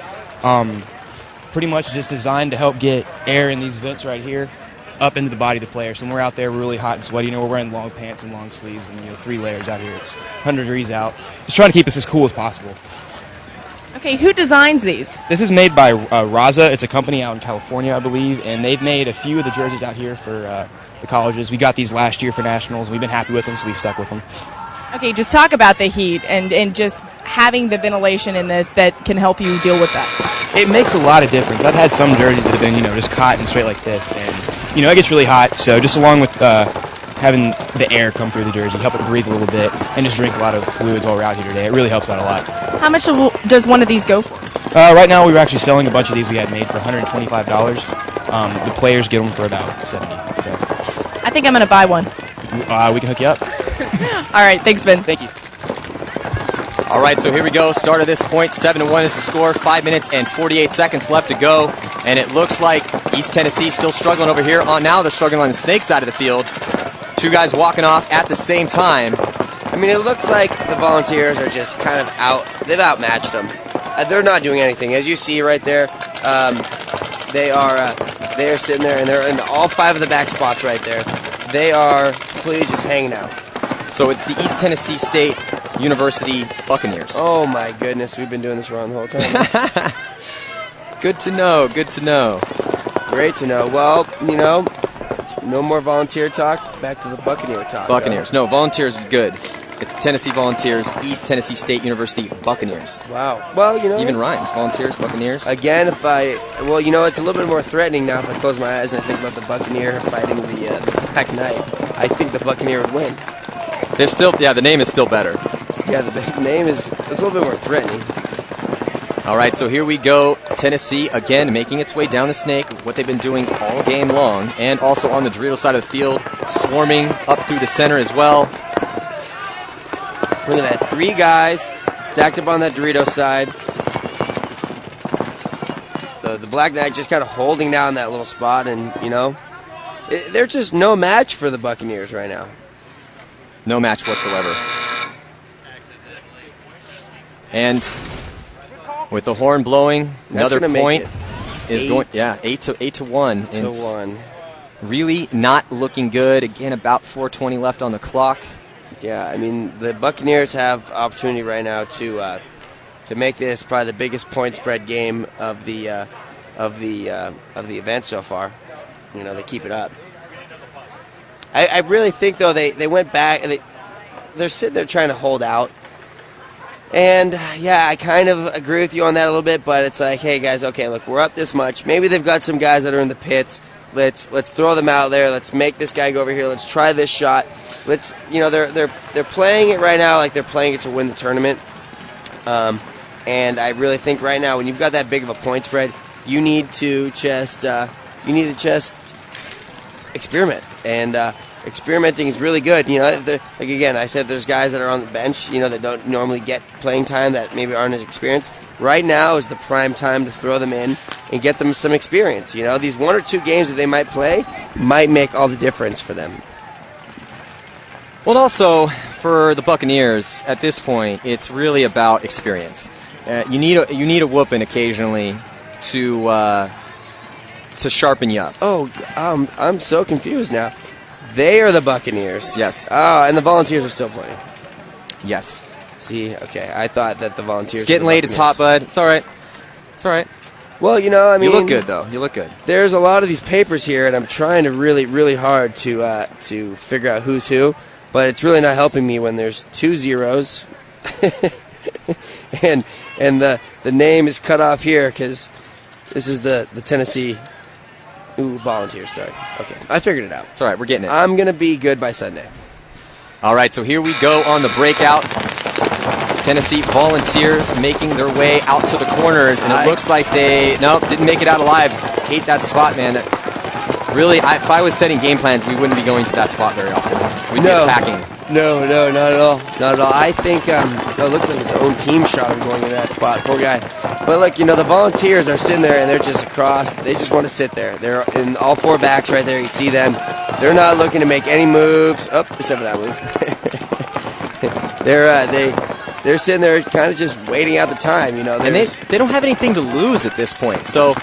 Speaker 5: Pretty much just designed to help get air in these vents right here up into the body of the player. So when we're out there, we're really hot and sweaty. We're wearing long pants and long sleeves and 3 layers out here. It's 100 degrees out. Just trying to keep us as cool as possible.
Speaker 3: Okay, who designs these?
Speaker 5: This is made by Raza. It's a company out in California, I believe, and they've made a few of the jerseys out here for the colleges. We got these last year for nationals. We've been happy with them, so we stuck with them.
Speaker 3: Okay, just talk about the heat and just having the ventilation in this that can help you deal with that.
Speaker 5: It makes a lot of difference. I've had some jerseys that have been, just cotton straight like this, and it gets really hot. So just along with having the air come through the jersey, help it breathe a little bit, and just drink a lot of fluids while we're out here today. It really helps out a lot.
Speaker 3: How much does one of these go for?
Speaker 5: Right now, we were actually selling a bunch of these we had made for $125. The players get them for about $70. So.
Speaker 3: I think I'm going to buy one.
Speaker 5: We can hook you up.
Speaker 3: All right, thanks, Ben.
Speaker 5: Thank you.
Speaker 1: All right, so here we go. Start of this point, 7-1 is the score. 5 minutes and 48 seconds left to go. And it looks like East Tennessee still struggling over here. Now they're struggling on the Snake side of the field. 2 guys walking off at the same time.
Speaker 2: I mean, it looks like the Volunteers are just kind of they've outmatched them. They're not doing anything. As you see right there, they are sitting there, and they're in all 5 of the back spots right there. They are completely just hanging out.
Speaker 1: So it's the East Tennessee State University Buccaneers.
Speaker 2: Oh, my goodness. We've been doing this wrong the whole time.
Speaker 1: Good to know. Good to know.
Speaker 2: Great to know. Well, no more Volunteer talk. Back to the Buccaneer talk.
Speaker 1: Buccaneers. No, Volunteers is good. It's Tennessee Volunteers, East Tennessee State University Buccaneers.
Speaker 2: Wow. Well,
Speaker 1: Even rhymes. Volunteers, Buccaneers.
Speaker 2: Again, it's a little bit more threatening now if I close my eyes and I think about the Buccaneer fighting the Black Knight. I think the Buccaneer would win.
Speaker 1: The name is still better.
Speaker 2: Yeah, the name is a little bit more threatening.
Speaker 1: All right, so here we go. Tennessee, again, making its way down the snake, what they've been doing all game long, and also on the Dorito side of the field, swarming up through the center as well.
Speaker 2: Look at that, 3 guys stacked up on that Dorito side. The Black Knight just kind of holding down that little spot, and, they're just no match for the Buccaneers right now.
Speaker 1: No match whatsoever. And with the horn blowing, another point is going. Yeah, 8 to 1.
Speaker 2: 8 to 1.
Speaker 1: Really not looking good. Again, about 4:20 left on the clock.
Speaker 2: Yeah, I mean the Buccaneers have opportunity right now to make this probably the biggest point spread game of the event so far. They keep it up. I really think though they went back. They're sitting there trying to hold out. And, yeah, I kind of agree with you on that a little bit, but it's like, hey, guys, okay, look, we're up this much. Maybe they've got some guys that are in the pits. Let's throw them out there. Let's make this guy go over here. Let's try this shot. They're playing it right now like they're playing it to win the tournament. And I really think right now when you've got that big of a point spread, you need to just experiment. And experimenting is really good. Again, I said there's guys that are on the bench, that don't normally get playing time, that maybe aren't as experienced. Right now is the prime time to throw them in and get them some experience. These 1 or 2 games that they might play might make all the difference for them.
Speaker 1: Well, also for the Buccaneers at this point, it's really about experience. You need a whooping occasionally to sharpen you up.
Speaker 2: Oh, I'm so confused now. They are the Buccaneers.
Speaker 1: Yes.
Speaker 2: Oh, and the Volunteers are still playing.
Speaker 1: Yes.
Speaker 2: See, okay, I thought that the Volunteers.
Speaker 1: It's getting late. It's hot, bud. It's all right. It's all right.
Speaker 2: Well, you look
Speaker 1: good though. You look good.
Speaker 2: There's a lot of these papers here, and I'm trying to really, really hard to figure out who's who, but it's really not helping me when there's 2 zeros, and the name is cut off here because this is the Tennessee. Volunteers, sorry. Okay, I figured it out.
Speaker 1: It's all right, we're getting it.
Speaker 2: I'm going to be good by Sunday.
Speaker 1: All right, so here we go on the breakout. Tennessee Volunteers making their way out to the corners, and it looks like they didn't make it out alive. Hate that spot, man. Really, if I was setting game plans, we wouldn't be going to that spot very often. We'd be attacking.
Speaker 2: No, not at all. Not at all. I think it looked like his own team shot him going into that spot. Poor guy. But look, the Volunteers are sitting there and they're just across. They just want to sit there. They're in all 4 backs right there. You see them. They're not looking to make any moves. Oh, except for that move. They're sitting there kind of just waiting out the time.
Speaker 1: And they don't have anything to lose at this point. So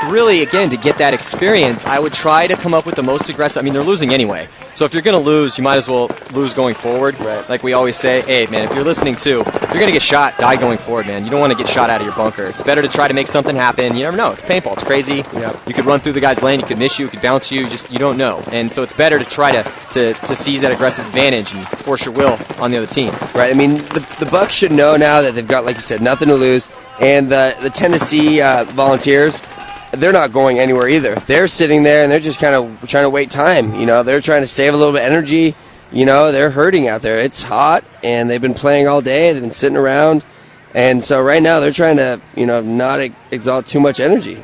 Speaker 1: really, again, to get that experience, I would try to come up with the most aggressive. I mean, they're losing anyway. So if you're going to lose, you might as well lose going forward.
Speaker 2: Right.
Speaker 1: Like we always say, hey, man, if you're listening too, if you're going to get shot, die going forward, man. You don't want to get shot out of your bunker. It's better to try to make something happen. You never know. It's paintball. It's crazy.
Speaker 2: Yep.
Speaker 1: You could run through the guy's lane. You could miss you. You could bounce you. You don't know. And so it's better to try to seize that aggressive advantage and force your will on the other team.
Speaker 2: Right. I mean, the Bucs should know now that they've got, like you said, nothing to lose. And the Tennessee Volunteers, they're not going anywhere either. They're sitting there and they're just kind of trying to wait time. They're trying to save a little bit of energy. They're hurting out there. It's hot and they've been playing all day. They've been sitting around. And so right now they're trying to, not exalt too much energy.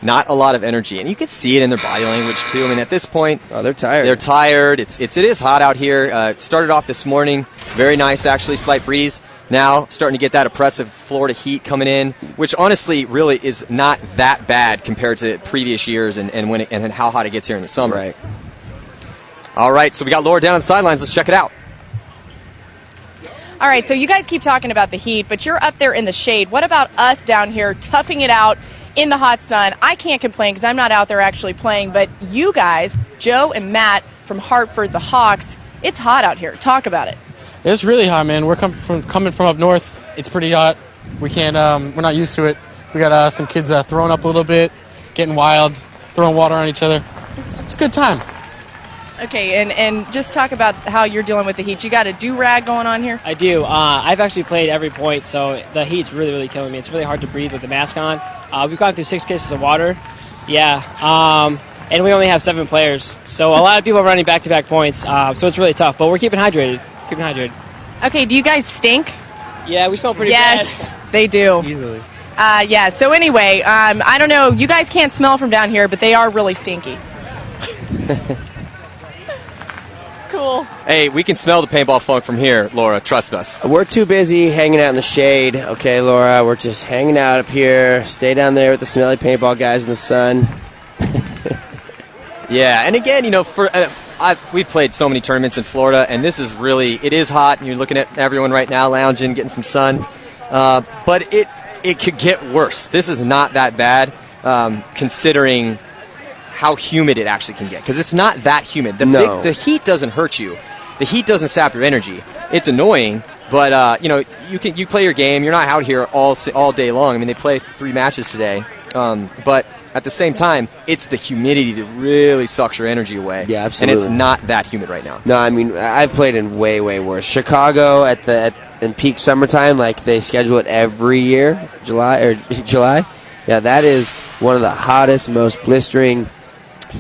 Speaker 1: Not a lot of energy. And you can see it in their body language too. I mean, at this point,
Speaker 2: they're tired.
Speaker 1: They're tired. It is hot out here. It started off this morning. Very nice, actually, slight breeze. Now starting to get that oppressive Florida heat coming in, which honestly really is not that bad compared to previous years and how hot it gets here in the summer.
Speaker 2: Right.
Speaker 1: All right, so we got Laura down on the sidelines. Let's check it out.
Speaker 3: All right, so you guys keep talking about the heat, but you're up there in the shade. What about us down here toughing it out in the hot sun? I can't complain because I'm not out there actually playing, but you guys, Joe and Matt from Hartford, the Hawks, it's hot out here. Talk about it.
Speaker 6: It's really hot, man. We're coming from up north. It's pretty hot. We can't. We're not used to it. We got some kids throwing up a little bit, getting wild, throwing water on each other. It's a good time.
Speaker 3: Okay, and just talk about how you're dealing with the heat. You got a do-rag going on here?
Speaker 7: I do. I've actually played every point, so the heat's really, really killing me. It's really hard to breathe with the mask on. We've gone through 6 cases of water. Yeah. And we only have 7 players. So a lot of people are running back-to-back points, so it's really tough. But we're keeping hydrated.
Speaker 3: Okay, do you guys stink?
Speaker 7: Yeah, we smell pretty bad.
Speaker 3: Yes, they do.
Speaker 6: Easily.
Speaker 3: Yeah, so anyway, I don't know. You guys can't smell from down here, but they are really stinky. Cool.
Speaker 1: Hey, we can smell the paintball funk from here, Laura. Trust us.
Speaker 2: We're too busy hanging out in the shade. Okay, Laura, we're just hanging out up here. Stay down there with the smelly paintball guys in the sun.
Speaker 1: Yeah, and again, we've played so many tournaments in Florida, and this is really, it is hot, and you're looking at everyone right now lounging, getting some sun. But it could get worse. This is not that bad, considering how humid it actually can get, because it's not that humid. The heat doesn't hurt you. The heat doesn't sap your energy. It's annoying, but you play your game. You're not out here all day long. I mean, they play 3 matches today, but at the same time, it's the humidity that really sucks your energy away.
Speaker 2: Yeah, absolutely.
Speaker 1: And it's not that humid right now.
Speaker 2: No, I mean, I've played in way, way worse. Chicago in peak summertime, like they schedule it every year, July. Yeah, that is one of the hottest, most blistering,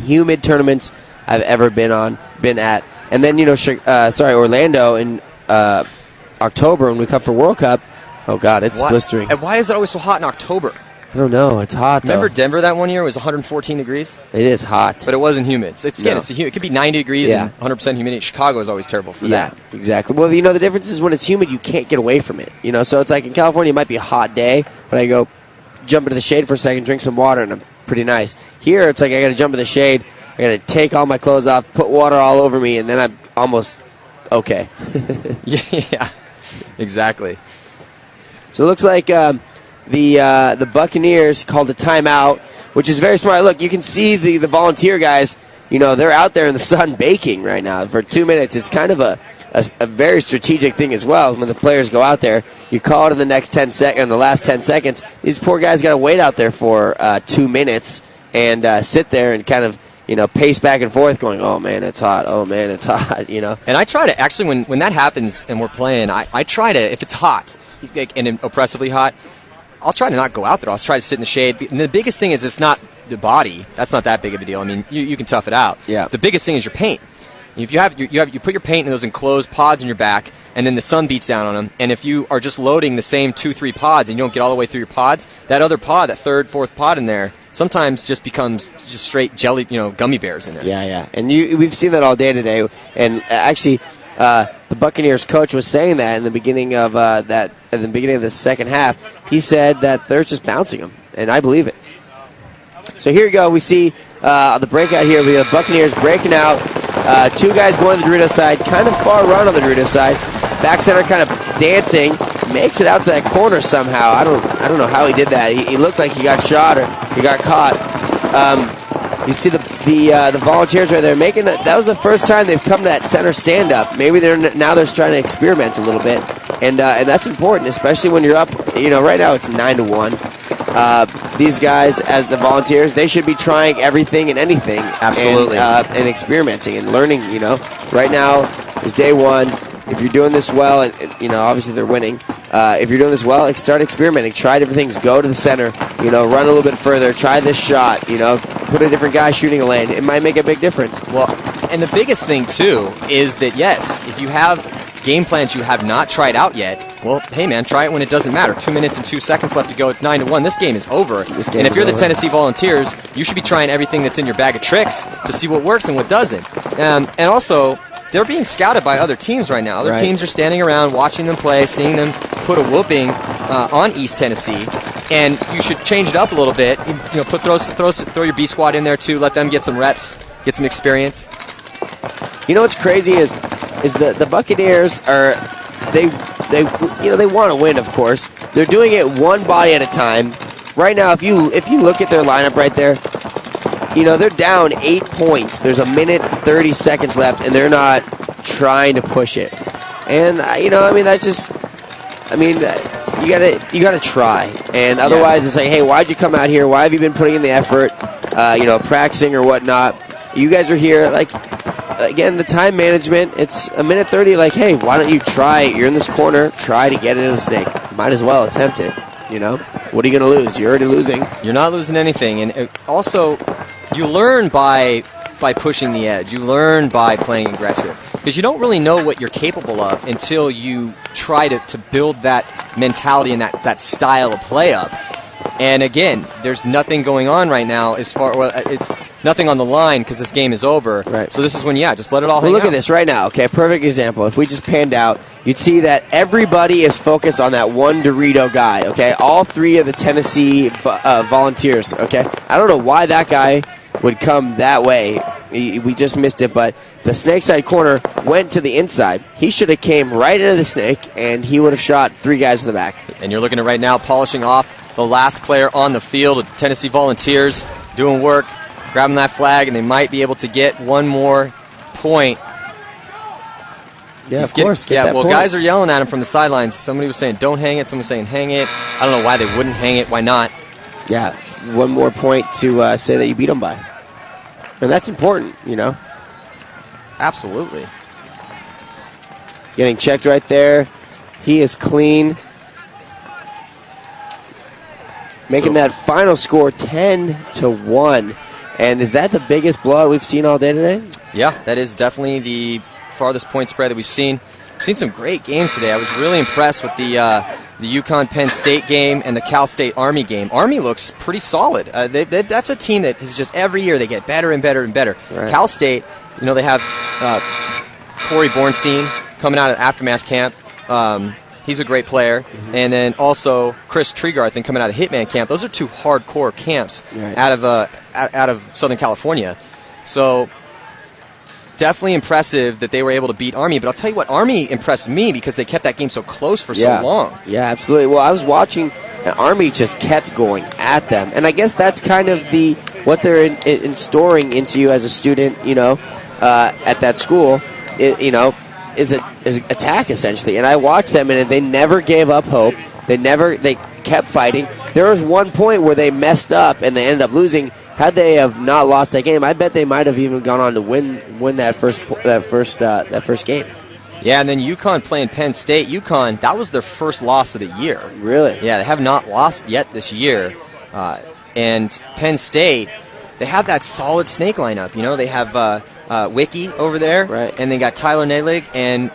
Speaker 2: humid tournaments I've ever been at. And then Orlando in October when we come for World Cup. Oh God, it's blistering.
Speaker 1: And why is it always so hot in October?
Speaker 2: I don't know. It's hot.
Speaker 1: Remember Denver that one year? It was 114 degrees.
Speaker 2: It is hot,
Speaker 1: but it wasn't humid. It could be 90 degrees and 100% humidity. Chicago is always terrible for that.
Speaker 2: Yeah, exactly. Well, the difference is when it's humid, you can't get away from it. So it's like in California, it might be a hot day, but I go jump into the shade for a second, drink some water, and I'm pretty nice. Here, it's like I got to jump in the shade. I got to take all my clothes off, put water all over me, and then I'm almost okay.
Speaker 1: Yeah, exactly.
Speaker 2: So it looks like the Buccaneers called a timeout, which is very smart. Look, you can see the volunteer guys. They're out there in the sun baking right now for 2 minutes. It's kind of a very strategic thing as well. When the players go out there, you call it in the last 10 seconds. These poor guys got to wait out there for 2 minutes and sit there and kind of pace back and forth going, oh, man, it's hot. Oh, man, it's hot, And
Speaker 1: I try to, actually, when that happens and we're playing, I try to, if it's hot and oppressively hot, I'll try to not go out there. I'll try to sit in the shade. And the biggest thing is it's not the body. That's not that big of a deal. I mean, you can tough it out.
Speaker 2: Yeah.
Speaker 1: The biggest thing is your paint. If you put your paint in those enclosed pods in your back, and then the sun beats down on them, and if you are just loading the same 2-3 pods and you don't get all the way through your pods, that other pod, that 3rd, 4th pod in there, sometimes just becomes just straight jelly, gummy bears in there.
Speaker 2: Yeah. And we've seen that all day today. And actually, the Buccaneers coach was saying that in the beginning of the second half. He said that they're just bouncing them, and I believe it. So here we go. We see the breakout here. We have Buccaneers breaking out. 2 guys going to the Dorito side, kind of far run on the Dorito side. Back center kind of dancing, makes it out to that corner somehow. I don't know how he did that. He looked like he got shot or he got caught. You see the Volunteers right there making that was the first time they've come to that center stand up. Maybe they're trying to experiment a little bit, and that's important, especially when you're up. Right now it's 9-1. These guys, as the Volunteers, they should be trying everything and anything.
Speaker 1: Absolutely.
Speaker 2: And experimenting and learning, Right now is day 1. If you're doing this well, obviously they're winning. If you're doing this well, start experimenting. Try different things. Go to the center. Run a little bit further. Try this shot. Put a different guy shooting a lane. It might make a big difference.
Speaker 1: Well, and the biggest thing, too, is that, yes, if you have game plans you have not tried out yet, well, hey, man, try it when it doesn't matter. 2 minutes and 2 seconds left to go. It's 9-1. This game is over. And if you're the Tennessee Volunteers, you should be trying everything that's in your bag of tricks to see what works and what doesn't. And also, they're being scouted by other teams right now. Other teams are standing around watching them play, seeing them put a whooping on East Tennessee. And you should change it up a little bit. Throw your B squad in there too. Let them get some reps, get some experience.
Speaker 2: You know what's crazy is the Buccaneers are they want to win, of course. They're doing it one body at a time. Right now, if you look at their lineup right there, they're down 8 points. There's a minute 30 seconds left, and they're not trying to push it. And that's just, you gotta try. And otherwise, It's like, hey, why'd you come out here? Why have you been putting in the effort? Practicing or whatnot. You guys are here, like, again, the time management. It's a minute 30. Like, hey, why don't you try? You're in this corner. Try to get it in the snake. Might as well attempt it. What are you going to lose? You're already losing.
Speaker 1: You're not losing anything. And also, you learn by pushing the edge. You learn by playing aggressive. Because you don't really know what you're capable of until you try to build that mentality and that style of play up. And again, there's nothing going on right now it's nothing on the line because this game is over.
Speaker 2: Right.
Speaker 1: So this is when, just let it all hang
Speaker 2: look
Speaker 1: out.
Speaker 2: at this right now. Okay, perfect example. If we just panned out, you'd see that everybody is focused on that one Dorito guy. Okay, all three of the Tennessee Volunteers. Okay, I don't know why that guy would come that way. We just missed it, but the snake side corner went to the inside. He should have came right into the snake, and he would have shot 3 guys in the back.
Speaker 1: And you're looking at right now polishing off the last player on the field, Tennessee Volunteers, doing work, grabbing that flag, and they might be able to get one more point.
Speaker 2: Yeah, of course.
Speaker 1: Point. Guys are yelling at him from the sidelines. Somebody was saying, don't hang it. Someone was saying, hang it. I don't know why they wouldn't hang it. Why not?
Speaker 2: Yeah, it's one more point to say that you beat them by. And that's important,
Speaker 1: Absolutely.
Speaker 2: Getting checked right there. He is clean. Making that final score 10-1. And is that the biggest blowout we've seen all day today?
Speaker 1: Yeah, that is definitely the farthest point spread that we've seen. We've seen some great games today. I was really impressed with the UConn-Penn State game and the Cal State-Army game. Army looks pretty solid. That's a team that is just every year they get better and better and better.
Speaker 2: Right.
Speaker 1: Cal State, they have Corey Bornstein coming out of Aftermath Camp. He's a great player. Mm-hmm. And then also Chris Tregarthen coming out of Hitman Camp. Those are 2 hardcore camps out of Southern California. So definitely impressive that they were able to beat Army. But I'll tell you what, Army impressed me because they kept that game so close for so long.
Speaker 2: Yeah, absolutely. Well, I was watching, and Army just kept going at them. And I guess that's kind of what they're installing into you as a student, at that school, is attack, essentially. And I watched them, and they never gave up hope. They kept fighting. There was one point where they messed up, and they ended up losing. Had they have not lost that game, I bet they might have even gone on to win that first game.
Speaker 1: Yeah, and then UConn playing Penn State. UConn, that was their first loss of the year.
Speaker 2: Really?
Speaker 1: Yeah, they have not lost yet this year. And Penn State, they have that solid snake lineup. They have Wiki over there,
Speaker 2: right,
Speaker 1: and they got Tyler Nalig, and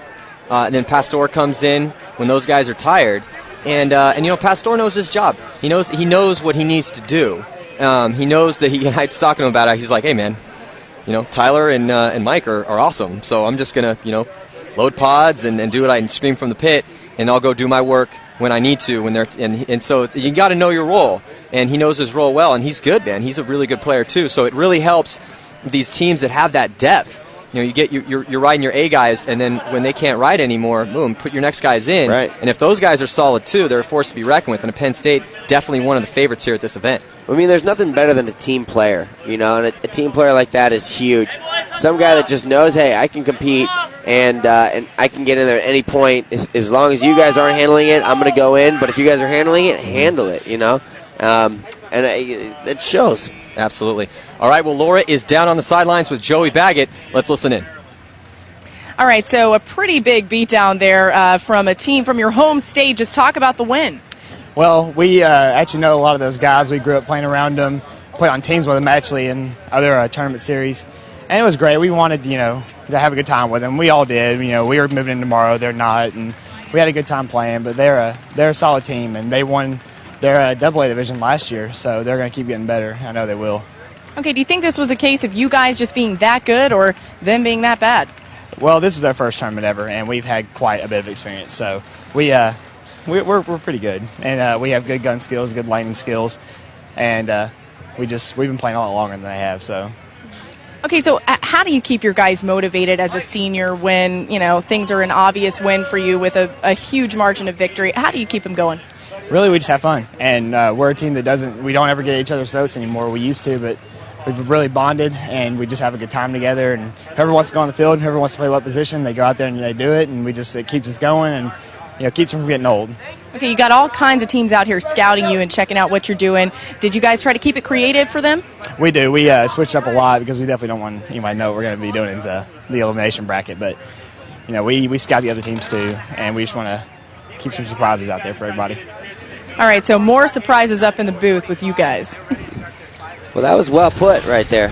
Speaker 1: then Pastor comes in when those guys are tired. And Pastor knows his job. He knows what he needs to do. He knows that I was talking to him about it. He's like, hey, man, Tyler and Mike are awesome. So I'm just going to, load pods and do what I can, scream from the pit, and I'll go do my work when I need to. And so you got to know your role. And he knows his role well, and he's good, man. He's a really good player, too. So it really helps these teams that have that depth. You're riding your A guys, and then when they can't ride anymore, boom, put your next guys in.
Speaker 2: Right.
Speaker 1: And if those guys are solid too, they're a force to be reckoned with. And Penn State, definitely one of the favorites here at this event.
Speaker 2: There's nothing better than a team player, and a team player like that is huge. Some guy that just knows, hey, I can compete, and I can get in there at any point. As long as you guys aren't handling it, I'm going to go in. But if you guys are handling it, handle it, and it shows.
Speaker 1: Absolutely. All right, well, Laura is down on the sidelines with Joey Baggett. Let's listen in.
Speaker 3: All right, so a pretty big beatdown there from a team from your home state. Just talk about the win.
Speaker 8: Well, we actually know a lot of those guys. We grew up playing around them, played on teams with them actually in other tournament series. And it was great. We wanted, to have a good time with them. We all did. We were moving in tomorrow. They're not. And we had a good time playing. But they're a solid team, and they won their AA division last year, so they're going to keep getting better. I know they will.
Speaker 3: Okay, do you think this was a case of you guys just being that good or them being that bad?
Speaker 8: Well, this is their first tournament ever, and we've had quite a bit of experience. So we're pretty good, and we have good gun skills, good lighting skills, and we've been playing a lot longer than they have. So
Speaker 3: Okay, so how do you keep your guys motivated as a senior when, things are an obvious win for you with a huge margin of victory? How do you keep them going?
Speaker 8: Really, we just have fun, and we're a team that we don't ever get each other's throats anymore. We used to, but we've really bonded, and we just have a good time together. And whoever wants to go on the field, and whoever wants to play what position, they go out there and they do it, and it keeps us going, and keeps from getting old.
Speaker 3: Okay, you got all kinds of teams out here scouting you and checking out what you're doing. Did you guys try to keep it creative for them?
Speaker 8: We do. We switched up a lot because we definitely don't want anybody to know what we're going to be doing in the elimination bracket. But we scout the other teams too, and we just want to keep some surprises out there for everybody.
Speaker 3: All right, so more surprises up in the booth with you guys.
Speaker 2: Well, that was well put right there.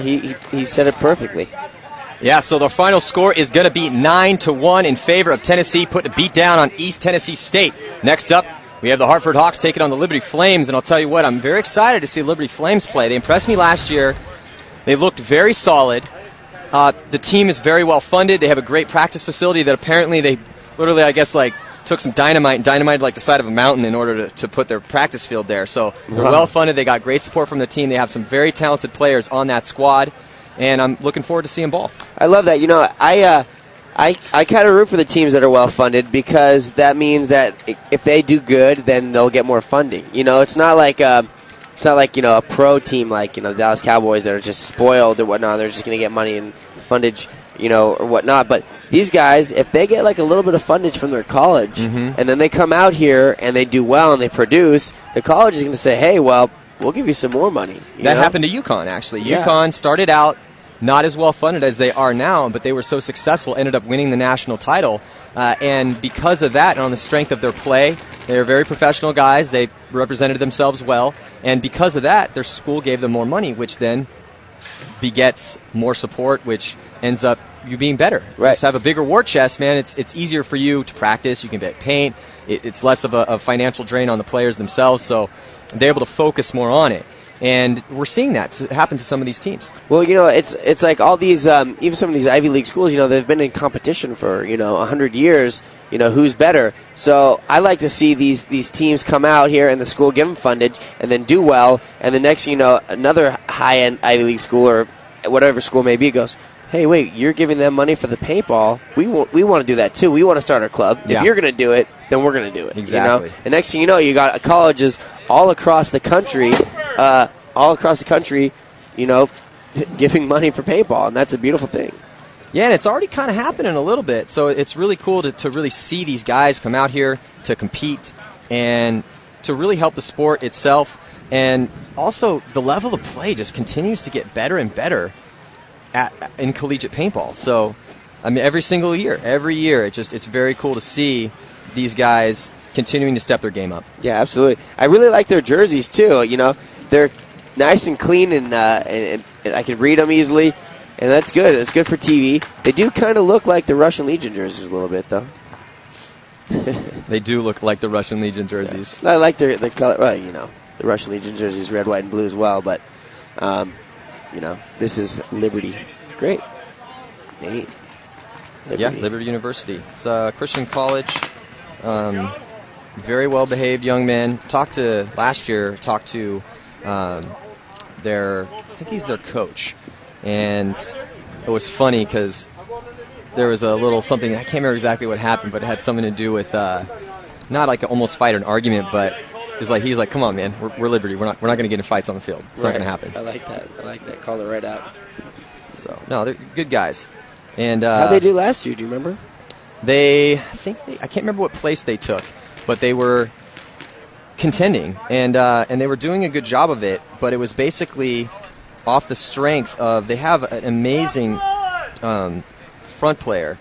Speaker 2: He said it perfectly.
Speaker 1: Yeah, so the final score is going to be 9-1 in favor of Tennessee, putting a beat down on East Tennessee State. Next up, we have the Hartford Hawks taking on the Liberty Flames, and I'll tell you what, I'm very excited to see Liberty Flames play. They impressed me last year. They looked very solid. The team is very well funded. They have a great practice facility that apparently they literally, took some dynamite and dynamited like the side of a mountain in order to put their practice field there. So they're well funded. They got great support from the team. They have some very talented players on that squad, and I'm looking forward to seeing ball.
Speaker 2: I love that. I kind of root for the teams that are well funded because that means that if they do good, then they'll get more funding. It's not like a pro team like the Dallas Cowboys that are just spoiled or whatnot. They're just going to get money and fundage, or whatnot. But these guys, if they get a little bit of fundage from their college, and then they come out here and they do well and they produce, the college is going to say, hey, well, we'll give you some more money.
Speaker 1: That happened to UConn, actually.
Speaker 2: Yeah.
Speaker 1: UConn started out not as well funded as they are now, but they were so successful, ended up winning the national title. And because of that, and on the strength of their play, they're very professional guys. They represented themselves well. And because of that, their school gave them more money, which then begets more support, which ends up you being better.
Speaker 2: Right.
Speaker 1: You just have a bigger war chest, man. It's easier for you to practice. You can get paint. It's less of a financial drain on the players themselves, so they're able to focus more on it. And we're seeing that happen to some of these teams.
Speaker 2: Well, it's like all these, even some of these Ivy League schools, they've been in competition for, 100 years, who's better. So I like to see these teams come out here and the school give them fundage and then do well. And the next, another high-end Ivy League school or whatever school may be goes, hey, wait, you're giving them money for the paintball. We want to do that too. We want to start our club.
Speaker 1: Yeah.
Speaker 2: If you're going to do it, then we're going to do it.
Speaker 1: Exactly.
Speaker 2: And next thing you know, you got colleges all across the country, giving money for paintball, and that's a beautiful thing.
Speaker 1: Yeah, and it's already kind of happening a little bit, so it's really cool to really see these guys come out here to compete and to really help the sport itself. And also, the level of play just continues to get better and better in collegiate paintball. So, every year, it's very cool to see these guys continuing to step their game up.
Speaker 2: Yeah, absolutely. I really like their jerseys too. They're nice and clean, and I can read them easily, and that's good. It's good for TV. They do kind of look like the Russian Legion jerseys a little bit, though.
Speaker 1: They do look like the Russian Legion jerseys.
Speaker 2: Yeah. I like their color. Well, the Russian Legion jerseys, red, white, and blue as well. But this is Liberty. Great. Neat. Liberty.
Speaker 1: Yeah, Liberty University. It's a Christian college. Very well-behaved young men. Talked to I think he's their coach. And it was funny because there was a little something, I can't remember exactly what happened, but it had something to do with, not like an almost fight or an argument, but he's like, come on, man, we're Liberty. We're not going to get in fights on the field. It's not going to happen.
Speaker 2: I like that. Call it right out.
Speaker 1: So, no, they're good guys. And
Speaker 2: how'd they do last year? Do you remember?
Speaker 1: I can't remember what place they took, but they were contending, and they were doing a good job of it, but it was basically off the strength of, they have an amazing front player